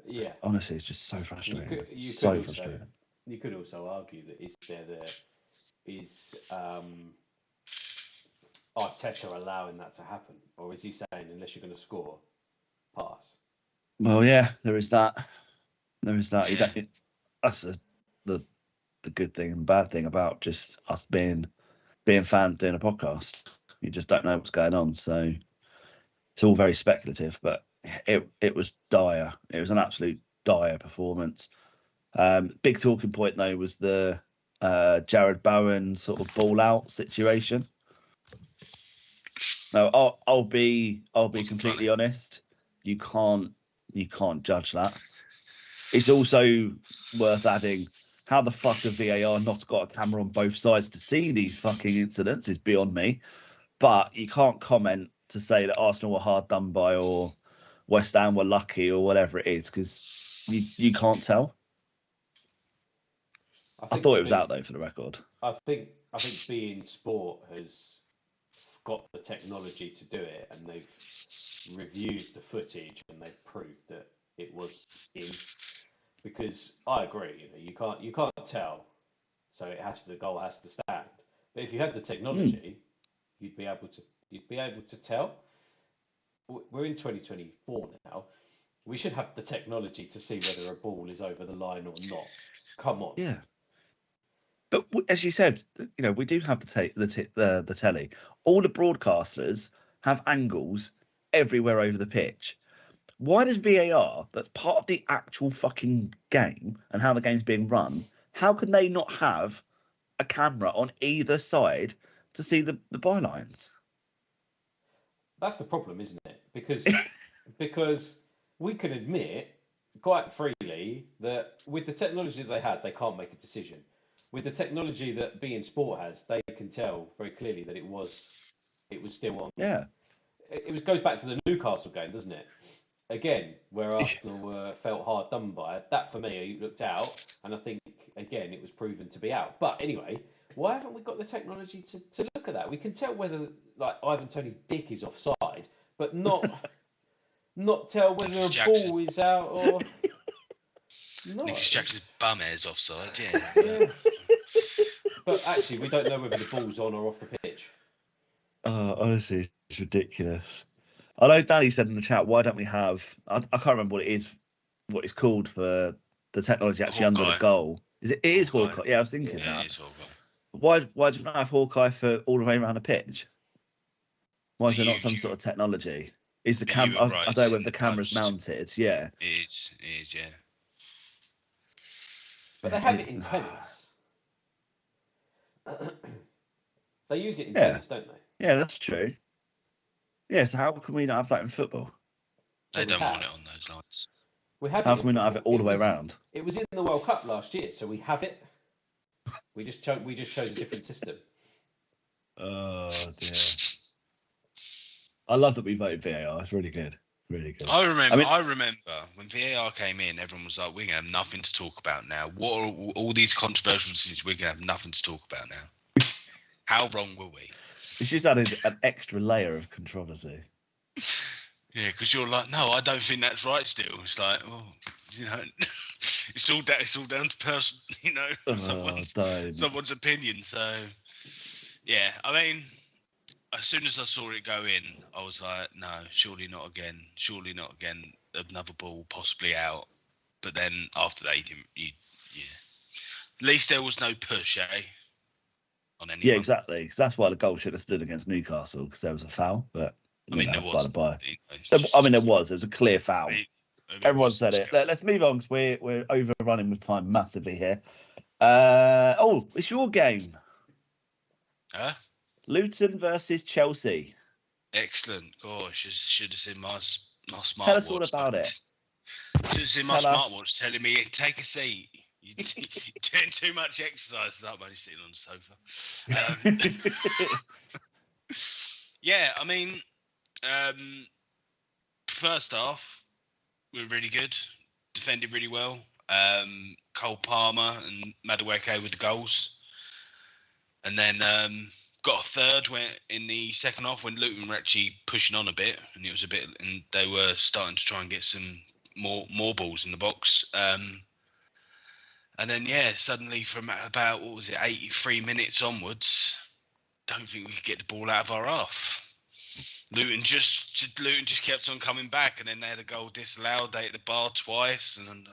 Yeah. Honestly, it's just so frustrating. Frustrating. You could also argue that is Arteta allowing that to happen, or is he saying unless you're going to score, pass? Well, yeah, there is that. That's the good thing and bad thing about just us being fans doing a podcast. You just don't know what's going on, so it's all very speculative. But it was dire. It was an absolute dire performance. Big talking point though was the Jared Bowen sort of ball out situation. No, I'll be completely honest. You can't judge that. It's also worth adding, how the fuck have VAR not got a camera on both sides to see these fucking incidents is beyond me. But you can't comment to say that Arsenal were hard done by or West Ham were lucky or whatever it is, because you can't tell. I thought it was out though, for the record. I think beIN Sport has got the technology to do it, and they've reviewed the footage and they've proved that it was in. Because I agree, you can't tell, so the goal has to stand. But if you had the technology, you'd be able to tell. We're in 2024 now. We should have the technology to see whether a ball is over the line or not. Come on. Yeah. But as you said, we do have the telly. All the broadcasters have angles everywhere over the pitch. Why does VAR, that's part of the actual fucking game and how the game's being run, how can they not have a camera on either side to see the bylines? That's the problem, isn't it? Because we can admit quite freely that with the technology that they had, they can't make a decision. With the technology that beIN Sport has, they can tell very clearly that it was still on. Yeah. It goes back to the Newcastle game, doesn't it? Again, where Arsenal felt hard done by. That for me looked out, and I think again it was proven to be out. But anyway, why haven't we got the technology to look at that? We can tell whether like Ivan Toney's dick is offside, but not tell whether a ball is out or not. Nick Jackson's bum is offside, yeah. Yeah. But actually, we don't know whether the ball's on or off the pitch. Honestly, it's ridiculous. I know Danny said in the chat, why don't we have... I can't remember what it's called for the technology actually under the goal. It is Hawkeye. Yeah, I was thinking that. It is Hawkeye. Why do you not have Hawkeye for all the way around the pitch? Why is there not some sort of technology? Is the camera... I don't know whether the camera's mounted. Yeah. It is, yeah. But they have it in tennis. They use it in tennis, don't they? Yeah, that's true. Yeah, so how can we not have that in football? They don't want it on those lines. How can we not have it all the way around? It was in the World Cup last year, so we have it. We just chose a different system. Oh dear! I love that we voted VAR. It's really good, really good. I remember when VAR came in, everyone was like, "We're gonna have nothing to talk about now. What are all these controversial decisions? We're gonna have nothing to talk about now." How wrong were we? It's just added an extra layer of controversy. Yeah, because you're like, no, I don't think that's right. Still, it's like, it's all down to person, someone's opinion. So, yeah, I mean, as soon as I saw it go in, I was like, no, surely not again. Surely not again. Another ball possibly out. But then after that, at least there was no push, on anyone. Yeah, exactly. Because that's why the goal should have stood against Newcastle, because there was a foul. But there was. There was. There was a clear foul. Everyone said it. Let's move on because we're overrunning with time massively here. It's your game. Huh? Luton versus Chelsea. Excellent. Gosh, should have seen my smartwatch. Tell us all about it. Should have seen my smartwatch telling me, take a seat. You're doing too much exercise. I'm only sitting on the sofa. Yeah, I mean, first half, we were really good. Defended really well. Cole Palmer and Madueke with the goals. And then got a third in the second half when Luton were actually pushing on a bit, and they were starting to try and get some more balls in the box. And then suddenly from about 83 minutes onwards, don't think we could get the ball out of our half. Luton just kept on coming back, and then they had a goal disallowed. They hit the bar twice, and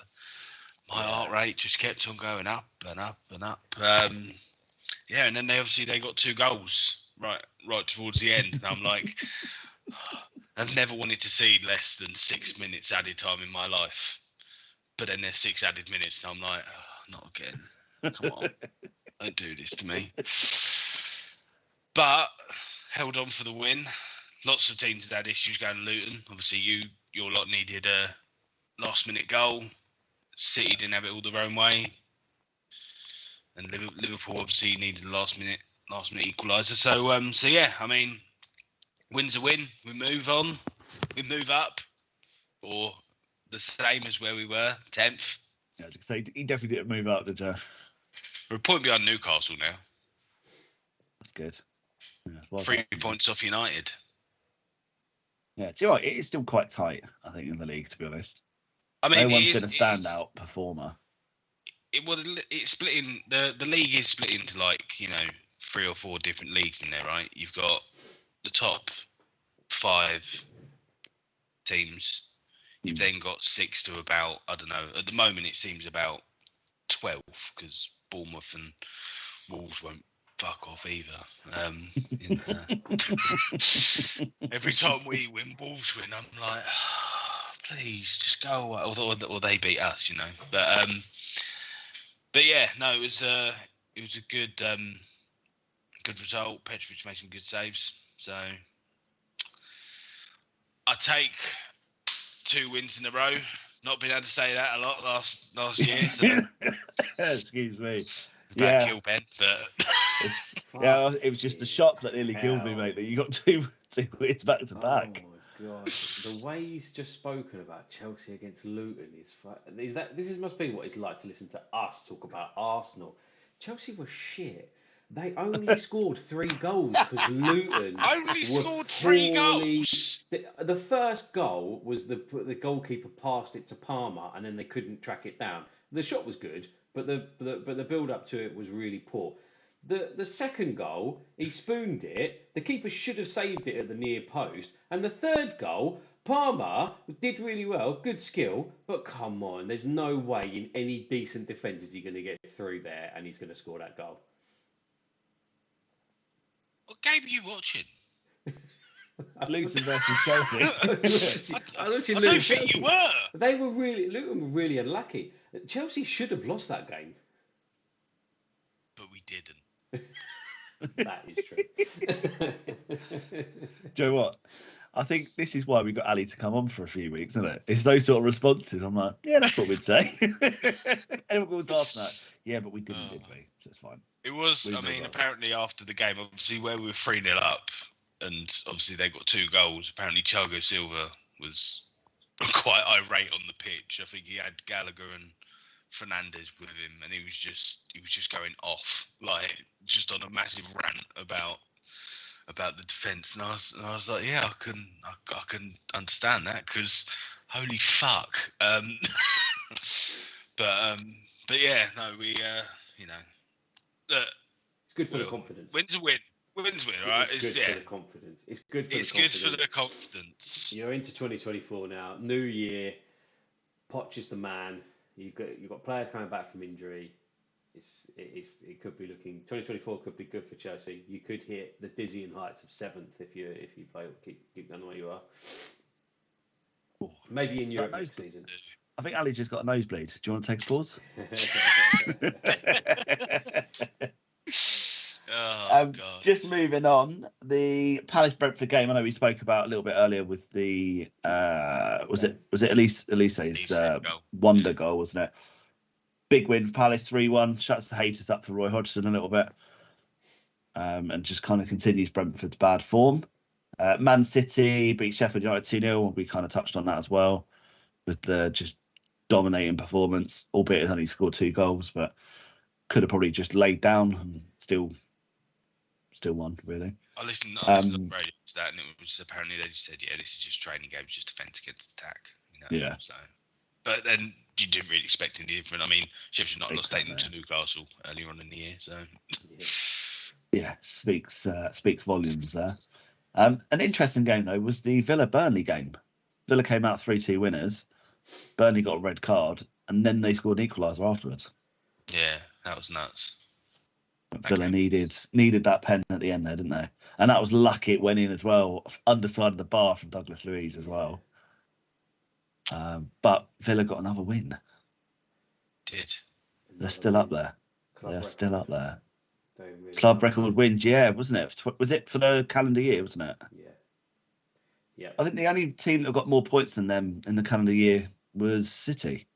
my heart rate just kept on going up and up and up. And then they got 2 goals right towards the end, and I'm like, I've never wanted to see less than 6 minutes added time in my life. But then there's 6 added minutes, and I'm like, not again. Come on, don't do this to me. But held on for the win. Lots of teams had issues going to Luton. Obviously, your lot needed a last-minute goal. City didn't have it all their own way. And Liverpool obviously needed a last minute equaliser. So yeah, I mean, win's a win. We move on. We move up, or the same as where we were, 10th. Yeah, so he definitely didn't move up, did you? We're a point behind Newcastle now. That's good. Yeah, 3 points off United. Yeah, do you know what? It is still quite tight, I think, in the league, to be honest. I mean, no one's been a standout performer. It's split in the league is split into 3 or 4 different leagues in there, right? You've got the top 5 teams. You've then got 6 to about, I don't know, at the moment it seems about 12, because Bournemouth and Wolves won't fuck off either. Every time we win, Wolves win, I'm like, please just go away. Or they beat us, But yeah, no, it was a good result. Petrovic made some good saves, so I take 2 wins in a row. Not been able to say that a lot last year. So. Excuse me. That killed Ben, but yeah, it was just the shock that nearly killed me, mate. That you got 2 wins back to back. Oh my god! The way he's just spoken about Chelsea against Luton this must be what it's like to listen to us talk about Arsenal. Chelsea were shit. They only scored 3 goals because Luton only scored 3 goals. The first goal was the goalkeeper passed it to Palmer, and then they couldn't track it down. The shot was good, but the build up to it was really poor. The second goal, he spooned it. The keeper should have saved it at the near post. And the third goal, Palmer did really well, good skill, but come on, there's no way in any decent defence is he going to get through there and he's going to score that goal. What game are you watching? Luton versus Chelsea. I don't think you were. Luton were really unlucky. Chelsea should have lost that game. But we didn't. That is true. Do you know what? I think this is why we got Ali to come on for a few weeks, isn't it? It's those sort of responses. I'm like, yeah, that's what we'd say. Everyone was asking that. Yeah, but we didn't, did we? So it's fine. It was, apparently after the game, obviously where we were 3-0 up, and obviously they got 2 goals. Apparently Thiago Silva was quite irate on the pitch. I think he had Gallagher and Fernandes with him, and he was just going off, like just on a massive rant about the defence, and I was like, yeah, I can understand that, because holy fuck. But yeah, no, we it's good for the confidence. Win's a win. Win's a win, all right? It's good for the confidence. It's good for the confidence. You're into 2024 now. New year. Poch is the man. You've got players coming back from injury. It could be looking 2024 could be good for Chelsea. You could hit the dizzying heights of 7th if you play keep going the way you are. Maybe in Europe next season. I think Ali just got a nosebleed. Do you want to take a pause? God. Just moving on, the Palace Brentford game. I know we spoke about a little bit earlier with the was it Elise's wonder goal, wasn't it? Big win for Palace, 3-1. Shuts the haters up for Roy Hodgson a little bit, and just kind of continues Brentford's bad form. Man City beat Sheffield United 2-0. We kind of touched on that as well, with the just dominating performance, albeit it's only scored 2 goals, but could have probably just laid down and still won, really. I listened on the radio to that, and it was apparently they just said, yeah, this is just training games, just defence against attack. Yeah. So, but then you didn't really expect anything different. I mean, Sheffield United lost 8 to Newcastle earlier on in the year, so yeah, speaks volumes there. An interesting game though was the Villa-Burnley game. Villa came out 3-2 winners. Burnley got a red card, and then they scored an equaliser afterwards. Yeah, that was nuts. Villa needed that pen at the end there, didn't they? And that was lucky it went in as well, underside of the bar from Douglas Luiz as well. But Villa got another win. They're still up there. Still up there. Club record wins, yeah, wasn't it? Was it for the calendar year, wasn't it? Yeah. I think the only team that got more points than them in the calendar year was City,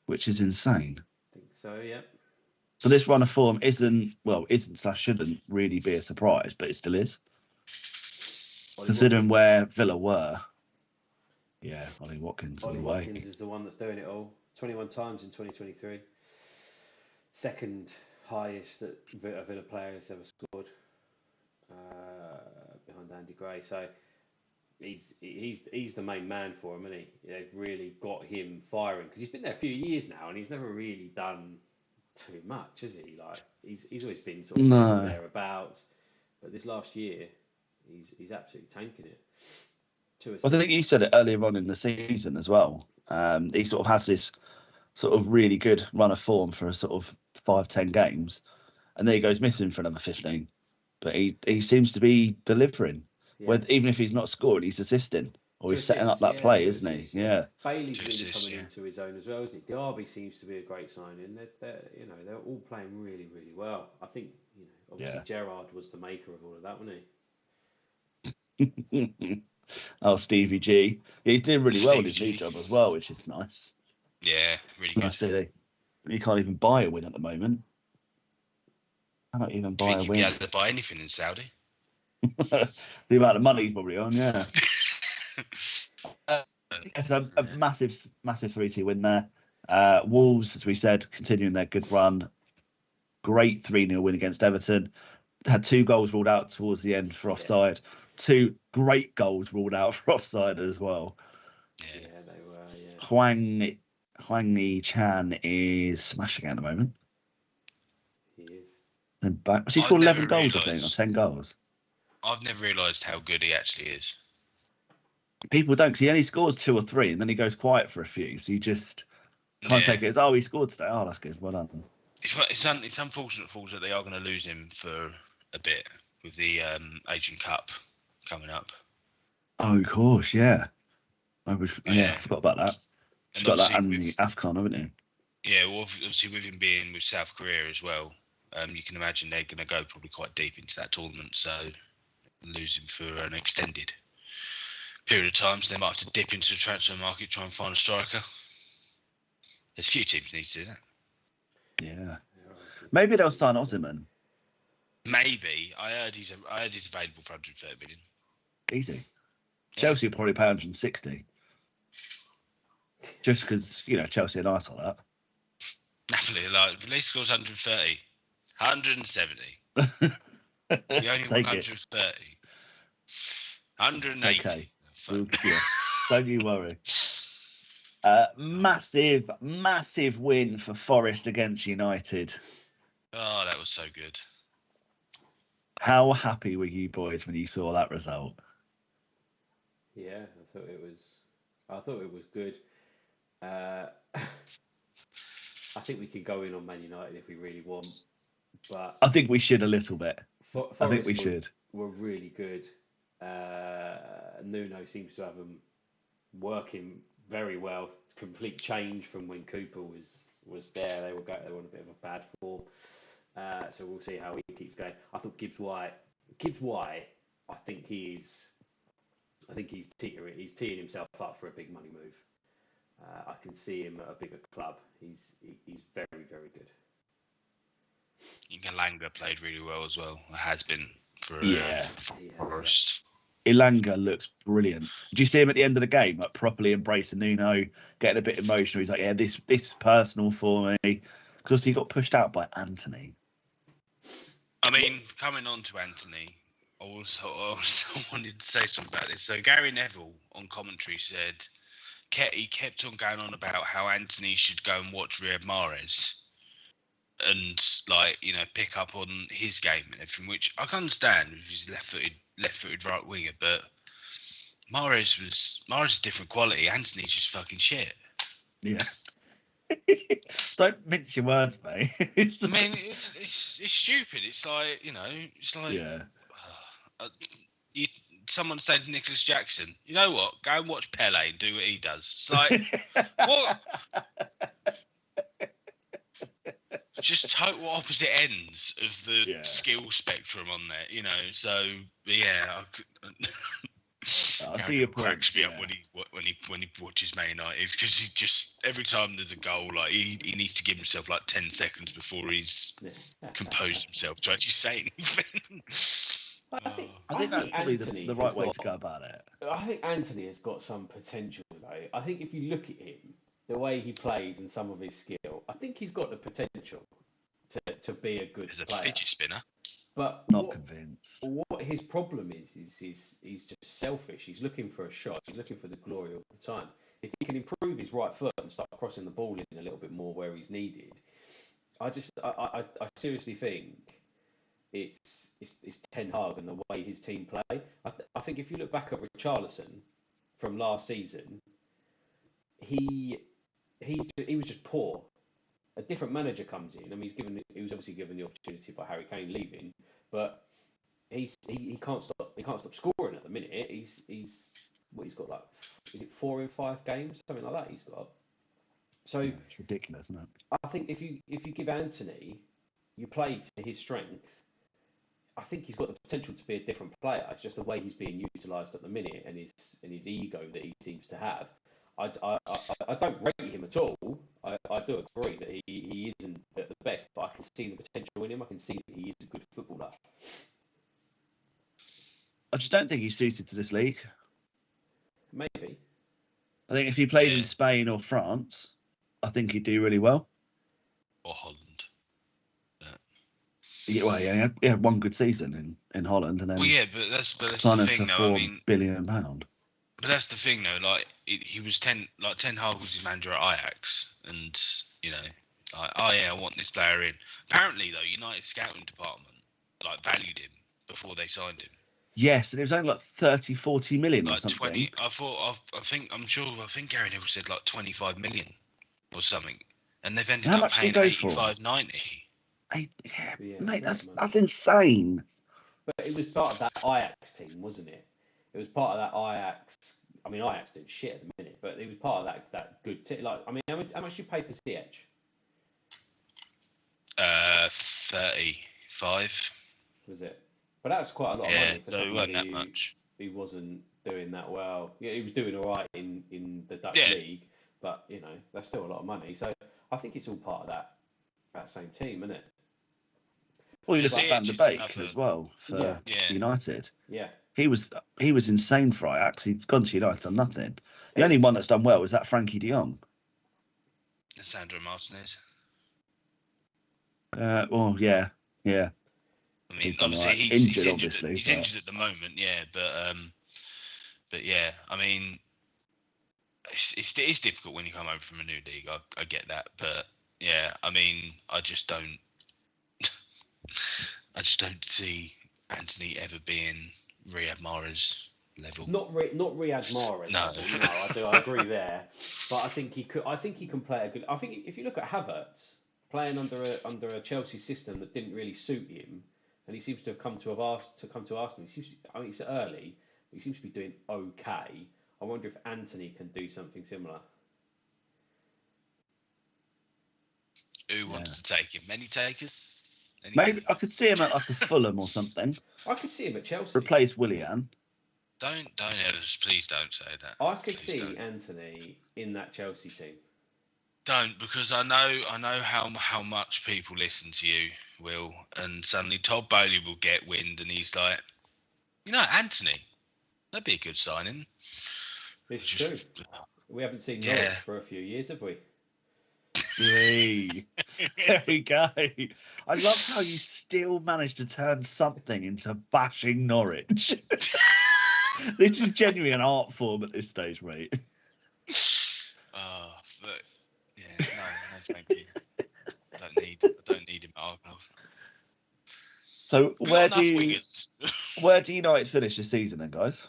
which is insane. I think so, yeah. So this run of form shouldn't really be a surprise, but it still is. Considering where Villa were. Yeah, Ollie Watkins on the way. Watkins is the one that's doing it all. 21 times in 2023. Second highest that a Villa player has ever scored, behind Andy Gray. So he's the main man for him, isn't he? They've really got him firing, because he's been there a few years now and he's never really done too much, has he? Like he's always been sort of thereabouts, but this last year he's absolutely tanking it. I think you said it earlier on in the season as well. He sort of has this sort of really good run of form for a sort of 5-10 games, and then he goes missing for another 15. But he seems to be delivering. Yeah. Even if he's not scoring, he's assisting, or he's setting up that play, isn't he? Yeah. Bailey's really coming into his own as well, isn't he? Derby seems to be a great signing. They're all playing really, really well. I think obviously Gerrard was the maker of all of that, wasn't he? Oh, Stevie G. Yeah, he's doing really well in his new job as well, which is nice. Yeah, really good. Nice. You can't even buy a win at the moment. I don't even buy a win. You'd be able to buy anything in Saudi. The amount of money he's probably on, yeah. It's a massive 3-2 win there. Wolves, as we said, continuing their good run. Great 3-0 win against Everton. Had 2 goals ruled out towards the end for offside. 2 great goals ruled out for offside as well. Yeah, they were. Yeah. Hwang Chan is smashing at the moment. He is. And he scored 11 goals, I think, or 10 goals. I've never realised how good he actually is. People don't, because he only scores 2 or 3, and then he goes quiet for a few. So you just can't take it as, he scored today. Oh, that's good. Well done. It's unfortunate that they are going to lose him for a bit with the Asian Cup coming up. Oh, of course, yeah. I forgot about that. He's got that and the AFCON, haven't you? Yeah, well, obviously with him being with South Korea as well, you can imagine they're going to go probably quite deep into that tournament, so lose him for an extended period of time, so they might have to dip into the transfer market, try and find a striker. There's a few teams need to do that. Yeah. Maybe they'll sign Osimhen. Maybe. I heard he's available for 130 million. Easy. Yeah. Chelsea will probably pay 160. Just because, Chelsea are nice like that. Napoli, like, at least scores 130. 170. You only won 130. 180. It's okay. Yeah. Don't you worry. Massive win for Forest against United. Oh, that was so good. How happy were you boys when you saw that result? Yeah, I thought it was good. I think we could go in on Man United if we really want, but I think we should a little bit. I think we should. We're really good. Nuno seems to have them working very well. Complete change from when Cooper was there. They were on a bit of a bad form. So we'll see how he keeps going. I thought Gibbs White. I think he's teetering. He's teeing himself up for a big money move. I can see him at a bigger club. He's very, very good. Elanga played really well as well. It has been for Forest. Elanga looks brilliant. Did you see him at the end of the game, like properly embracing Nuno, getting a bit emotional? He's like, "Yeah, this is personal for me," because he got pushed out by Anthony. I mean, coming on to Anthony, I also wanted to say something about this. So Gary Neville on commentary said he kept on going on about how Anthony should go and watch Riyad Mahrez and, like, you know, pick up on his game and everything, which I can understand if he's left-footed right winger, but Mahrez is different quality. Anthony's just fucking shit. Yeah. Don't mince your words, mate. I mean, it's stupid. It's like, you know, yeah. Someone said to Nicholas Jackson, you know what? Go and watch Pele and do what he does. It's like, what? Just total opposite ends of the skill spectrum on there, you know. So yeah, I see your point. Cracks me up when he watches Man United, because he just, every time there's a goal, like he needs to give himself like 10 seconds before he's composed himself to actually say anything. I think that's probably the right way to go about it. I think Anthony has got some potential, though. I think if you look at him, the way he plays and some of his skill, I think he's got the potential to be a good player. As a fidget spinner. But not convinced. What his problem is he's just selfish. He's looking for a shot. He's looking for the glory all the time. If he can improve his right foot and start crossing the ball in a little bit more where he's needed, I seriously think it's Ten Hag and the way his team play. I think if you look back at Richarlison from last season, he was just poor. A different manager comes in. I mean, he was obviously given the opportunity by Harry Kane leaving, but he can't stop scoring at the minute. He's got, like, is it 4 in 5 games, something like that he's got. So yeah, it's ridiculous, isn't it? I think if you give Anthony, you play to his strength, I think he's got the potential to be a different player. It's just the way he's being utilised at the minute and his ego that he seems to have. I don't rate him at all. I do agree that he isn't at the best, but I can see the potential in him. I can see that he is a good footballer. I just don't think he's suited to this league. Maybe. I think if he played in Spain or France, I think he'd do really well. Or Holland. Yeah, well, yeah, he had one good season in Holland, and then but that's the thing, though. £4 billion. But that's the thing, though. Like, he was Ten Hag was his manager at Ajax, and, you know, like, I want this player in. Apparently, though, United scouting department like valued him before they signed him. Yes, and it was only like 30-40 million like or something. 20. I think Gary Neville said like 25 million or something, and they've ended up paying 85-90. Mate, that's insane. But it was part of that Ajax team, wasn't it? It was part of that Ajax. I mean, Ajax did shit at the minute, but it was part of that good team. Like, I mean, how much you pay for CH? 35. Was it? But that was quite a lot of money. So it wasn't that much. He wasn't doing that well. Yeah, he was doing all right in the Dutch league, but, you know, that's still a lot of money. So I think it's all part of that same team, isn't it? Well, you look at Van der Beek as well for United. Yeah. He was insane for Ajax. He's gone to United, done nothing. The only one that's done well is that Frankie de Jong. Sandro Martinez. Well, yeah. I mean, obviously right. he's injured. Obviously, he's injured at the moment, yeah. But yeah, I mean, it is difficult when you come over from a new league. I get that, but yeah, I mean, I just don't see Anthony ever being Riyad Mahrez level. Not Riyad Mahrez level. No, I agree there. But I think he could. I think he can play a good. I think if you look at Havertz playing under a Chelsea system that didn't really suit him, and he seems to have come to Arsenal. I mean, it's early, but he seems to be doing okay. I wonder if Anthony can do something similar. Who wants to take him? Many takers? Maybe I could see him at like a Fulham or something. I could see him at Chelsea. Replace Willian. Please don't say that. I could see Anthony in that Chelsea team. Don't, because I know how much people listen to you, Will, and suddenly Todd Bowley will get wind, and he's like, Anthony, that'd be a good signing. It's true. We haven't seen Norwich for a few years, have we? There we go. I love how you still managed to turn something into bashing Norwich. This is genuinely an art form at this stage, mate. But no, thank you. I don't need him at Argyle. So where do United finish this season then, guys?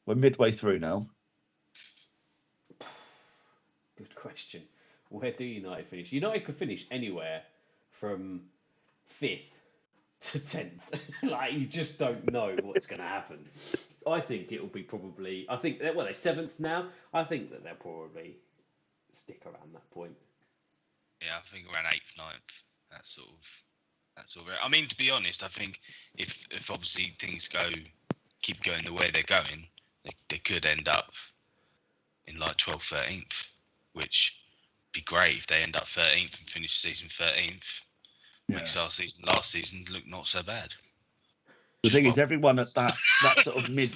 We're midway through now. Good question. Where do United finish? United could finish anywhere from 5th to 10th. Like, you just don't know what's going to happen. I think it'll be probably... they're 7th now. I think that they'll probably stick around that point. Yeah, I think around 8th, 9th. That's sort of... I mean, to be honest, I think if obviously things keep going the way they're going, they could end up in like 12th, 13th, which be great if they end up 13th and finish the season 13th. Makes last season look not so bad. The thing is, everyone at that sort of mid,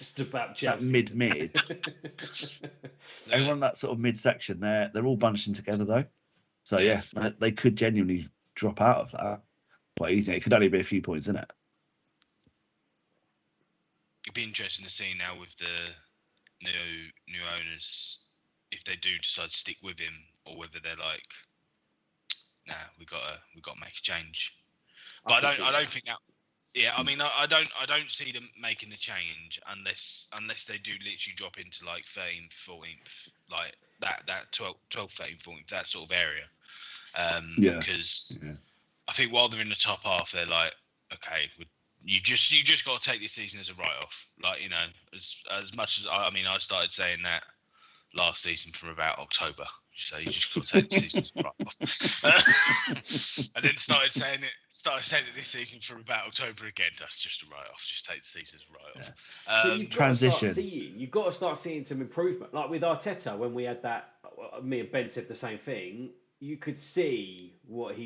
everyone that sort of mid-section, they're all bunching together though. So yeah, they could genuinely drop out of that quite easily. It could only be a few points in it. It'd be interesting to see now with the new owners if they do decide to stick with him, or whether they're like, nah, we got to make a change. But I don't think that. Yeah, I mean, I don't see them making the change unless they do literally drop into like 13th, 14th, like that 12th, 13th, 14th, that sort of area. Because I think while they're in the top half, they're like, okay, you just got to take this season as a write-off. Like, as much as I started saying that last season from about October. So you just got to take the season as a write-off. And then started saying it this season from about October again. That's just a write-off. Just take the season as a write-off. Transition. You've got to start seeing some improvement. Like with Arteta, when we had that, me and Ben said the same thing. You could see what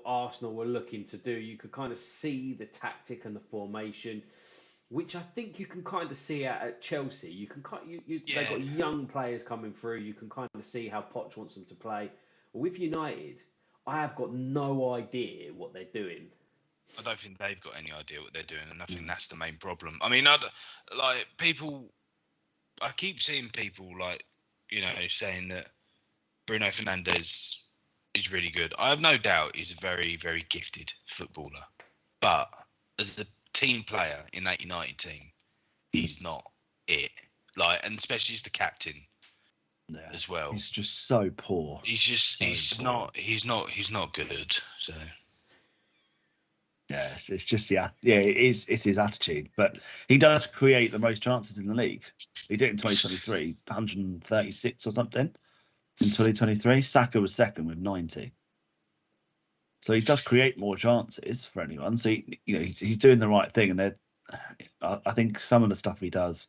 Arsenal were looking to do. You could kind of see the tactic and the formation, which I think you can kind of see at Chelsea. You can they've got young players coming through. You can kind of see how Poch wants them to play. With United, I have got no idea what they're doing. I don't think they've got any idea what they're doing, and I think that's the main problem. I mean, I keep seeing people saying that Bruno Fernandes is really good. I have no doubt he's a very, very gifted footballer, but as a team player in that United team, he's not it. And especially as the captain as well. He's just so poor. He's not good. So yeah, it's just it's his attitude. But he does create the most chances in the league. He did it in 2023, 136 or something. In 2023, Saka was second with 90. So he does create more chances for anyone. So he's doing the right thing, and I think some of the stuff he does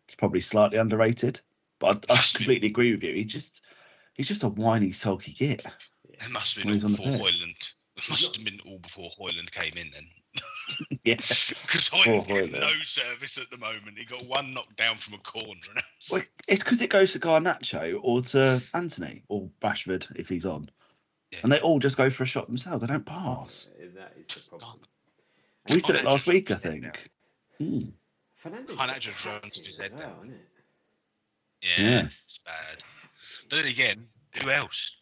is probably slightly underrated. But I completely agree with you. He's just a whiny, sulky git. It must have been all before Højlund. It must have been all before Højlund came in then. Yeah, because Højlund's getting no service at the moment. He got one knocked down from a corner. Well, it's because it goes to Garnacho or to Anthony or Rashford if he's on. And they all just go for a shot themselves. They don't pass. That is the problem. We said it last week, I think. Fernandes Financial runs his head well, down. isn't it? Yeah, it's bad. But then again, who else?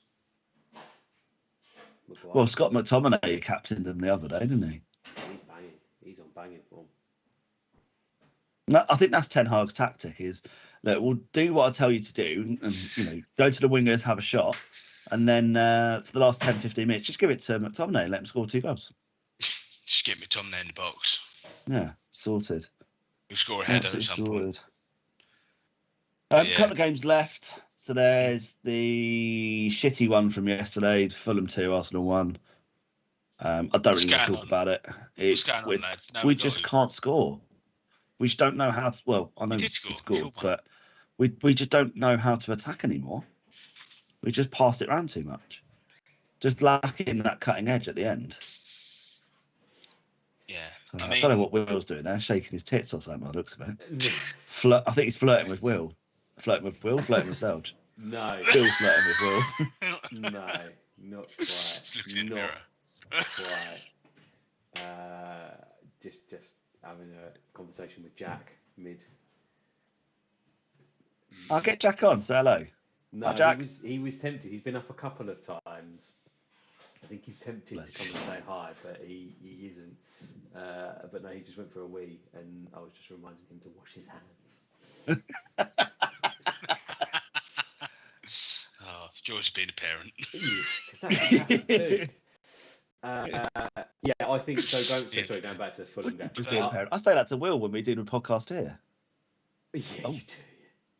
Maguire. Well, Scott McTominay captained them the other day, didn't he? He's banging. He's on banging form. No, I think that's Ten Hag's tactic is, look, we'll do what I tell you to do and, go to the wingers, have a shot. And then for the last 10, 15 minutes, just give it to McTominay and let him score 2 goals. Just get McTominay in the box. Yeah, sorted. He'll score a header at some point. Couple of games left. So there's the shitty one from yesterday, Fulham 2, Arsenal 1. I don't really want to talk about it. What's going on, lads? No, we just can't score. We just don't know how to. Well, I know we scored, but we just don't know how to attack anymore. We just pass it around too much. Just lacking that cutting edge at the end. Yeah. So I don't know what Will's doing there, shaking his tits or something by the looks of it. I think he's flirting with Will. Flirting with Selge. No. Will's flirting with Will. No, not quite. Looking in the mirror. Quite. Just having a conversation with Jack mid. I'll get Jack on. Say hello. No, Jack. He was tempted. He's been up a couple of times. I think he's tempted to come and say hi, but he isn't. But no, he just went for a wee, and I was just reminding him to wash his hands. George being a parent. Yeah, I think so. Going back to the Fulham game. Just being a parent. I say that to Will when we do the podcast here. Yeah, you do.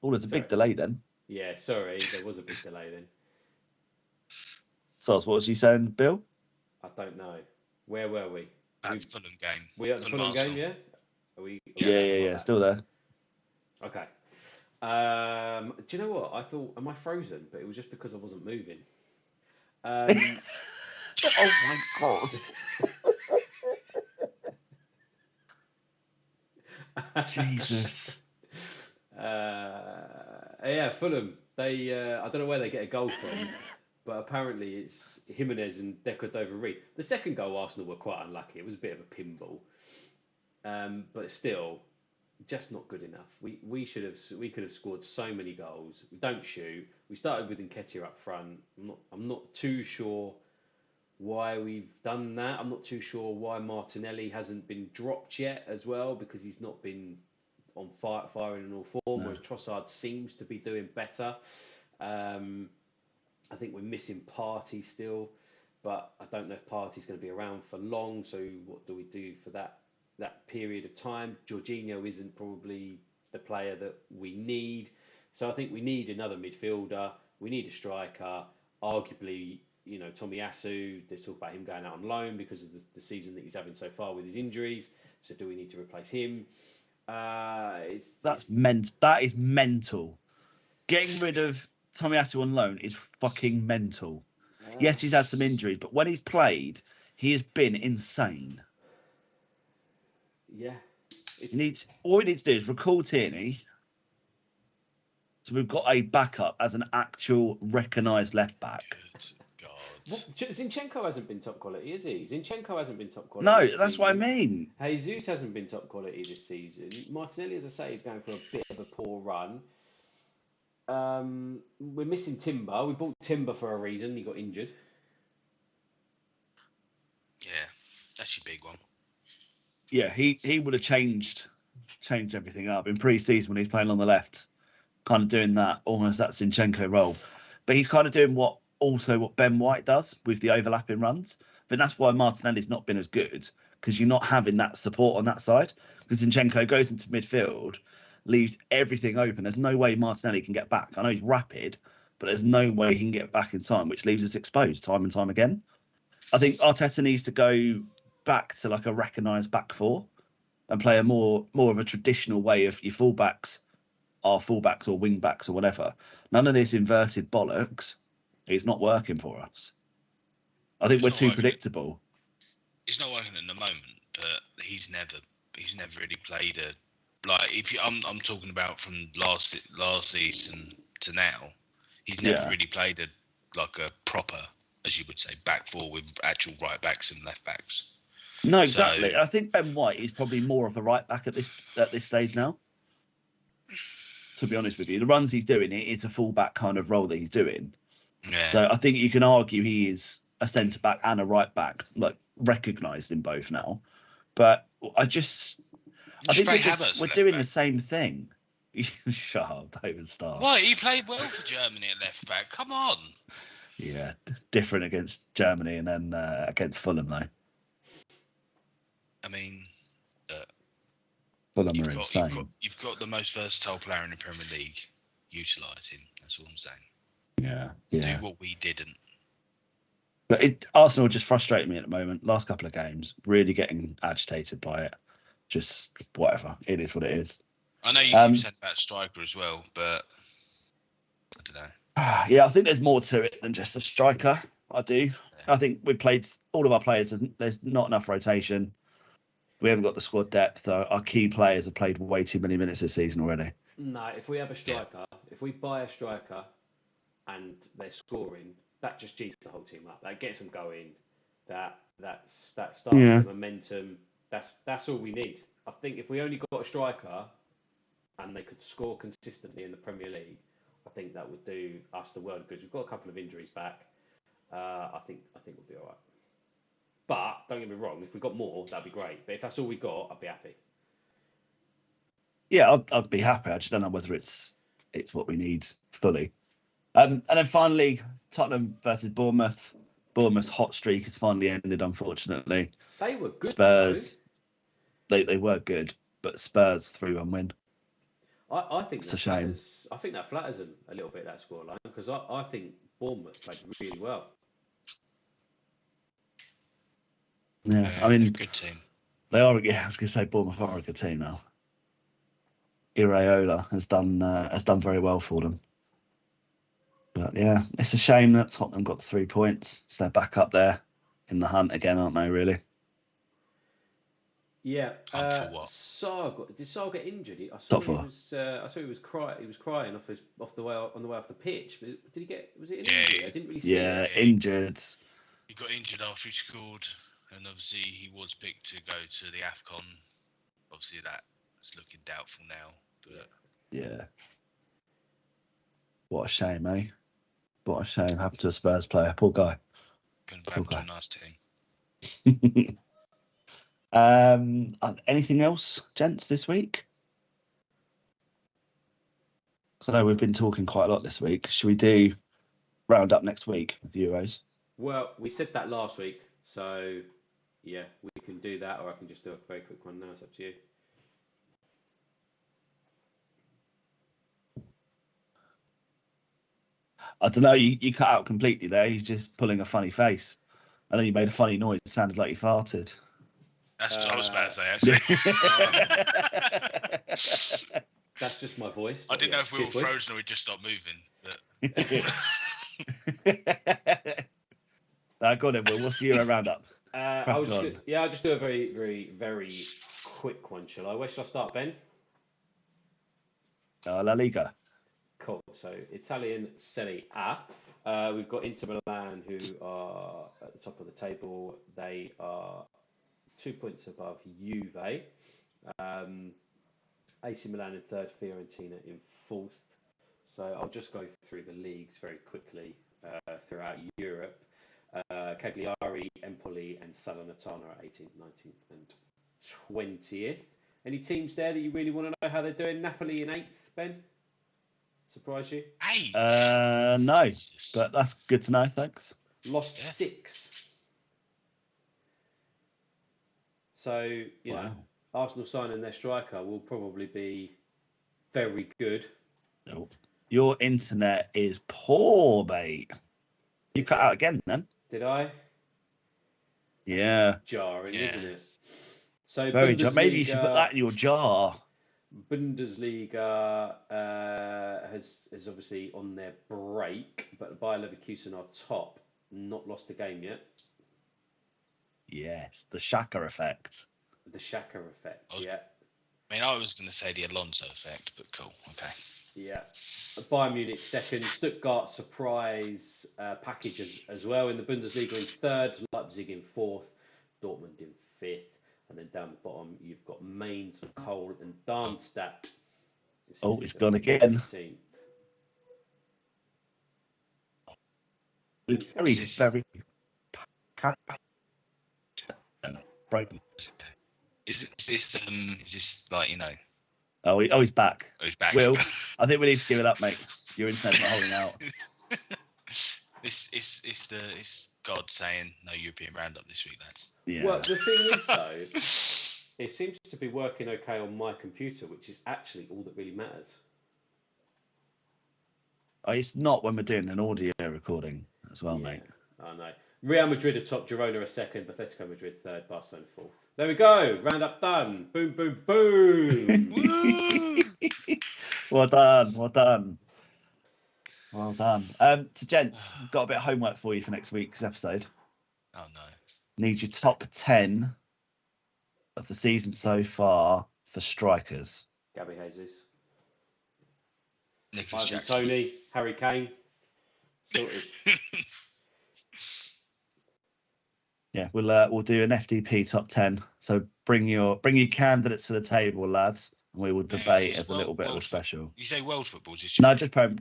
Oh, there's a big delay then. Yeah, sorry, there was a big delay then. So, what was you saying, Bill? I don't know. Where were we? At the Fulham game. We at the Fulham game, yeah? Are we? Yeah, still there. Okay. Do you know what? I thought, am I frozen? But it was just because I wasn't moving. Oh my God. Jesus. Yeah, Fulham. They I don't know where they get a goal from, but apparently it's Jimenez and Deco-Dova-Reed. The second goal, Arsenal were quite unlucky. It was a bit of a pinball, but still, just not good enough. We could have scored so many goals. We don't shoot. We started with Nketiah up front. I'm not too sure why we've done that. I'm not too sure why Martinelli hasn't been dropped yet as well, because he's not been on firing in all form, whereas Trossard seems to be doing better. I think we're missing Partey still, but I don't know if Partey's going to be around for long, so what do we do for that period of time? Jorginho isn't probably the player that we need, so I think we need another midfielder, we need a striker, arguably, Tomiyasu, there's talk about him going out on loan because of the season that he's having so far with his injuries, so do we need to replace him? That is mental. Getting rid of Tomiyasu on loan is fucking mental. Yes, he's had some injuries, but when he's played, he has been insane. Yeah. All we need to do is recall Tierney. So we've got a backup as an actual recognised left back. Good God. Zinchenko hasn't been top quality, is he? Zinchenko hasn't been top quality. No, that's what I mean. Jesus hasn't been top quality this season. Martinelli, as I say, is going for a bit of a poor run. We're missing Timber. We bought Timber for a reason. He got injured. Yeah, that's your big one. Yeah, he would have changed everything up in pre-season when he's playing on the left, kind of doing that almost that Zinchenko role. But he's kind of doing what Ben White does with the overlapping runs. But that's why Martinelli's not been as good, because you're not having that support on that side. Because Zinchenko goes into midfield, leaves everything open. There's no way Martinelli can get back. I know he's rapid, but there's no way he can get back in time, which leaves us exposed time and time again. I think Arteta needs to go back to like a recognised back four and play a more of a traditional way of your fullbacks are fullbacks or wing backs or whatever. None of this inverted bollocks is not working for us. I think we're too predictable. It's not working at the moment, but he's never really played I'm talking about from last season to now. He's never really played a proper as you would say, back four with actual right backs and left backs. No, exactly. So, I think Ben White is probably more of a right back at this stage now. To be honest with you, the runs he's doing, it's a full back kind of role that he's doing. Yeah. So I think you can argue he is a centre back and a right back, like recognised in both now. But I think we're doing the same thing. Shut up, David Starr. Why? He played well for Germany at left back. Come on. Yeah, different against Germany and then against Fulham, though. I mean, Fulham are insane. You've got the most versatile player in the Premier League. Utilise him. That's all I'm saying. Yeah. Do what we didn't. But Arsenal just frustrating me at the moment. Last couple of games, really getting agitated by it. Just whatever. It is what it is. I know you keep saying about striker as well, but I don't know. Yeah, I think there's more to it than just a striker. I do. Yeah. I think we played all of our players, and there's not enough rotation. We haven't got the squad depth. Our key players have played way too many minutes this season already. No, if we have a striker, if we buy a striker and they're scoring, that just G's the whole team up. That gets them going. That starts the momentum. That's all we need. I think if we only got a striker and they could score consistently in the Premier League, I think that would do us the world of good. We've got a couple of injuries back. I think we'll be all right. But don't get me wrong, if we got more, that'd be great. But if that's all we got, I'd be happy. Yeah, I'd be happy. I just don't know whether it's what we need fully. And then finally, Tottenham versus Bournemouth. Bournemouth's hot streak has finally ended, unfortunately. They were good. Spurs, they were good, but Spurs 3-1 win. I think it's a shame. I think that flatters them a little bit, that scoreline, because I think Bournemouth played really well. Yeah, I mean, they're a good team. They are. Yeah, I was going to say Bournemouth are a good team now. Iraola has done very well for them. But yeah, it's a shame that Tottenham got the 3 points. So they're back up there in the hunt again, aren't they? Really? Yeah. For what? Did Saul get injured? I saw he was crying off the way off the pitch. Did he get? Was it an injury? I didn't really see it. Yeah, injured. He got injured after he scored, and obviously he was picked to go to the AFCON. Obviously that's looking doubtful now. But yeah. What a shame, eh? What a shame happened to a Spurs player. Poor guy. Going back to a nice team. Anything else, gents, this week? So I know we've been talking quite a lot this week. Should we do round up next week with the Euros? Well, we said that last week, so yeah, we can do that, or I can just do a very quick one now. It's up to you. I don't know. You cut out completely there. You're just pulling a funny face, and then you made a funny noise. It sounded like you farted. That's what I was about to say, actually. That's just my voice. I didn't know if we were frozen or we just stopped moving. But... Go on then, Will. What's your roundup? I'll just do a very, very, very quick one, shall I? Where shall I start, Ben? La Liga. Cool. So Italian Serie A. We've got Inter Milan, who are at the top of the table. They are 2 points above Juve. AC Milan in third, Fiorentina in fourth. So I'll just go through the leagues very quickly throughout Europe. Cagliari, Empoli and Salernitana are 18th, 19th and 20th. Any teams there that you really want to know how they're doing? Napoli in 8th, Ben? Surprise you? 8? No, but that's good to know, thanks. Lost 6. So, you know, Arsenal signing their striker will probably be very good. No. Your internet is poor, mate. You cut out again then? Did I? Yeah. Jarring, isn't it? So very jarring. Maybe you should put that in your jar. Bundesliga has obviously on their break, but Bayer Leverkusen are top. Not lost a game yet. Yes, the Shaka effect. The Shaka effect, yeah. I mean, I was going to say the Alonso effect, but cool. Okay. Yeah. Bayern Munich second, Stuttgart surprise package as well in the Bundesliga in third, Leipzig in fourth, Dortmund in fifth, and then down the bottom you've got Mainz, Cole, and Darmstadt. Oh, it's gone again. 18th. It's very frightened. Is this like, you know? Oh, he's back. Oh, he's back. Will, I think we need to give it up, mate. Your internet's not holding out. It's God saying no European roundup this week, lads. Yeah. Well, the thing is though, it seems to be working okay on my computer, which is actually all that really matters. Oh, it's not when we're doing an audio recording as well, mate. I know. Real Madrid are top, Girona are second, Atletico Madrid third, Barcelona fourth. There we go. Roundup done. Boom, boom, boom. Well done. Well done. Well done. So, gents, got a bit of homework for you for next week's episode. Oh, no. Need your top 10 of the season so far for strikers. Gabby Jesus. Nicholas Ivan Jackson. Toney, Harry Kane. Sorted. Yeah, we'll do an FDP top 10. So bring your candidates to the table, lads, and we will debate as a little bit of a special. You say world football? No, just Prem.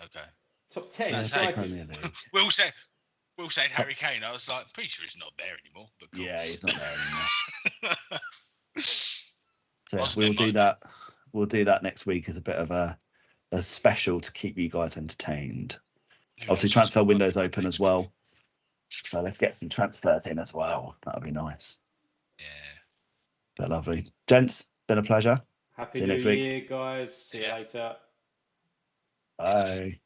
Okay. Top 10. No, strikers. Will said Harry Kane. I was like, pretty sure he's not there anymore. But cool. Yeah, he's not there anymore. So yeah, we'll do that. We'll do that next week as a bit of a special to keep you guys entertained. Obviously, transfer window's open as well. So let's get some transfers in as well. That'll be nice. Yeah. But lovely. Gents, been a pleasure. Happy See you New next week. Year, guys. See you later. Bye.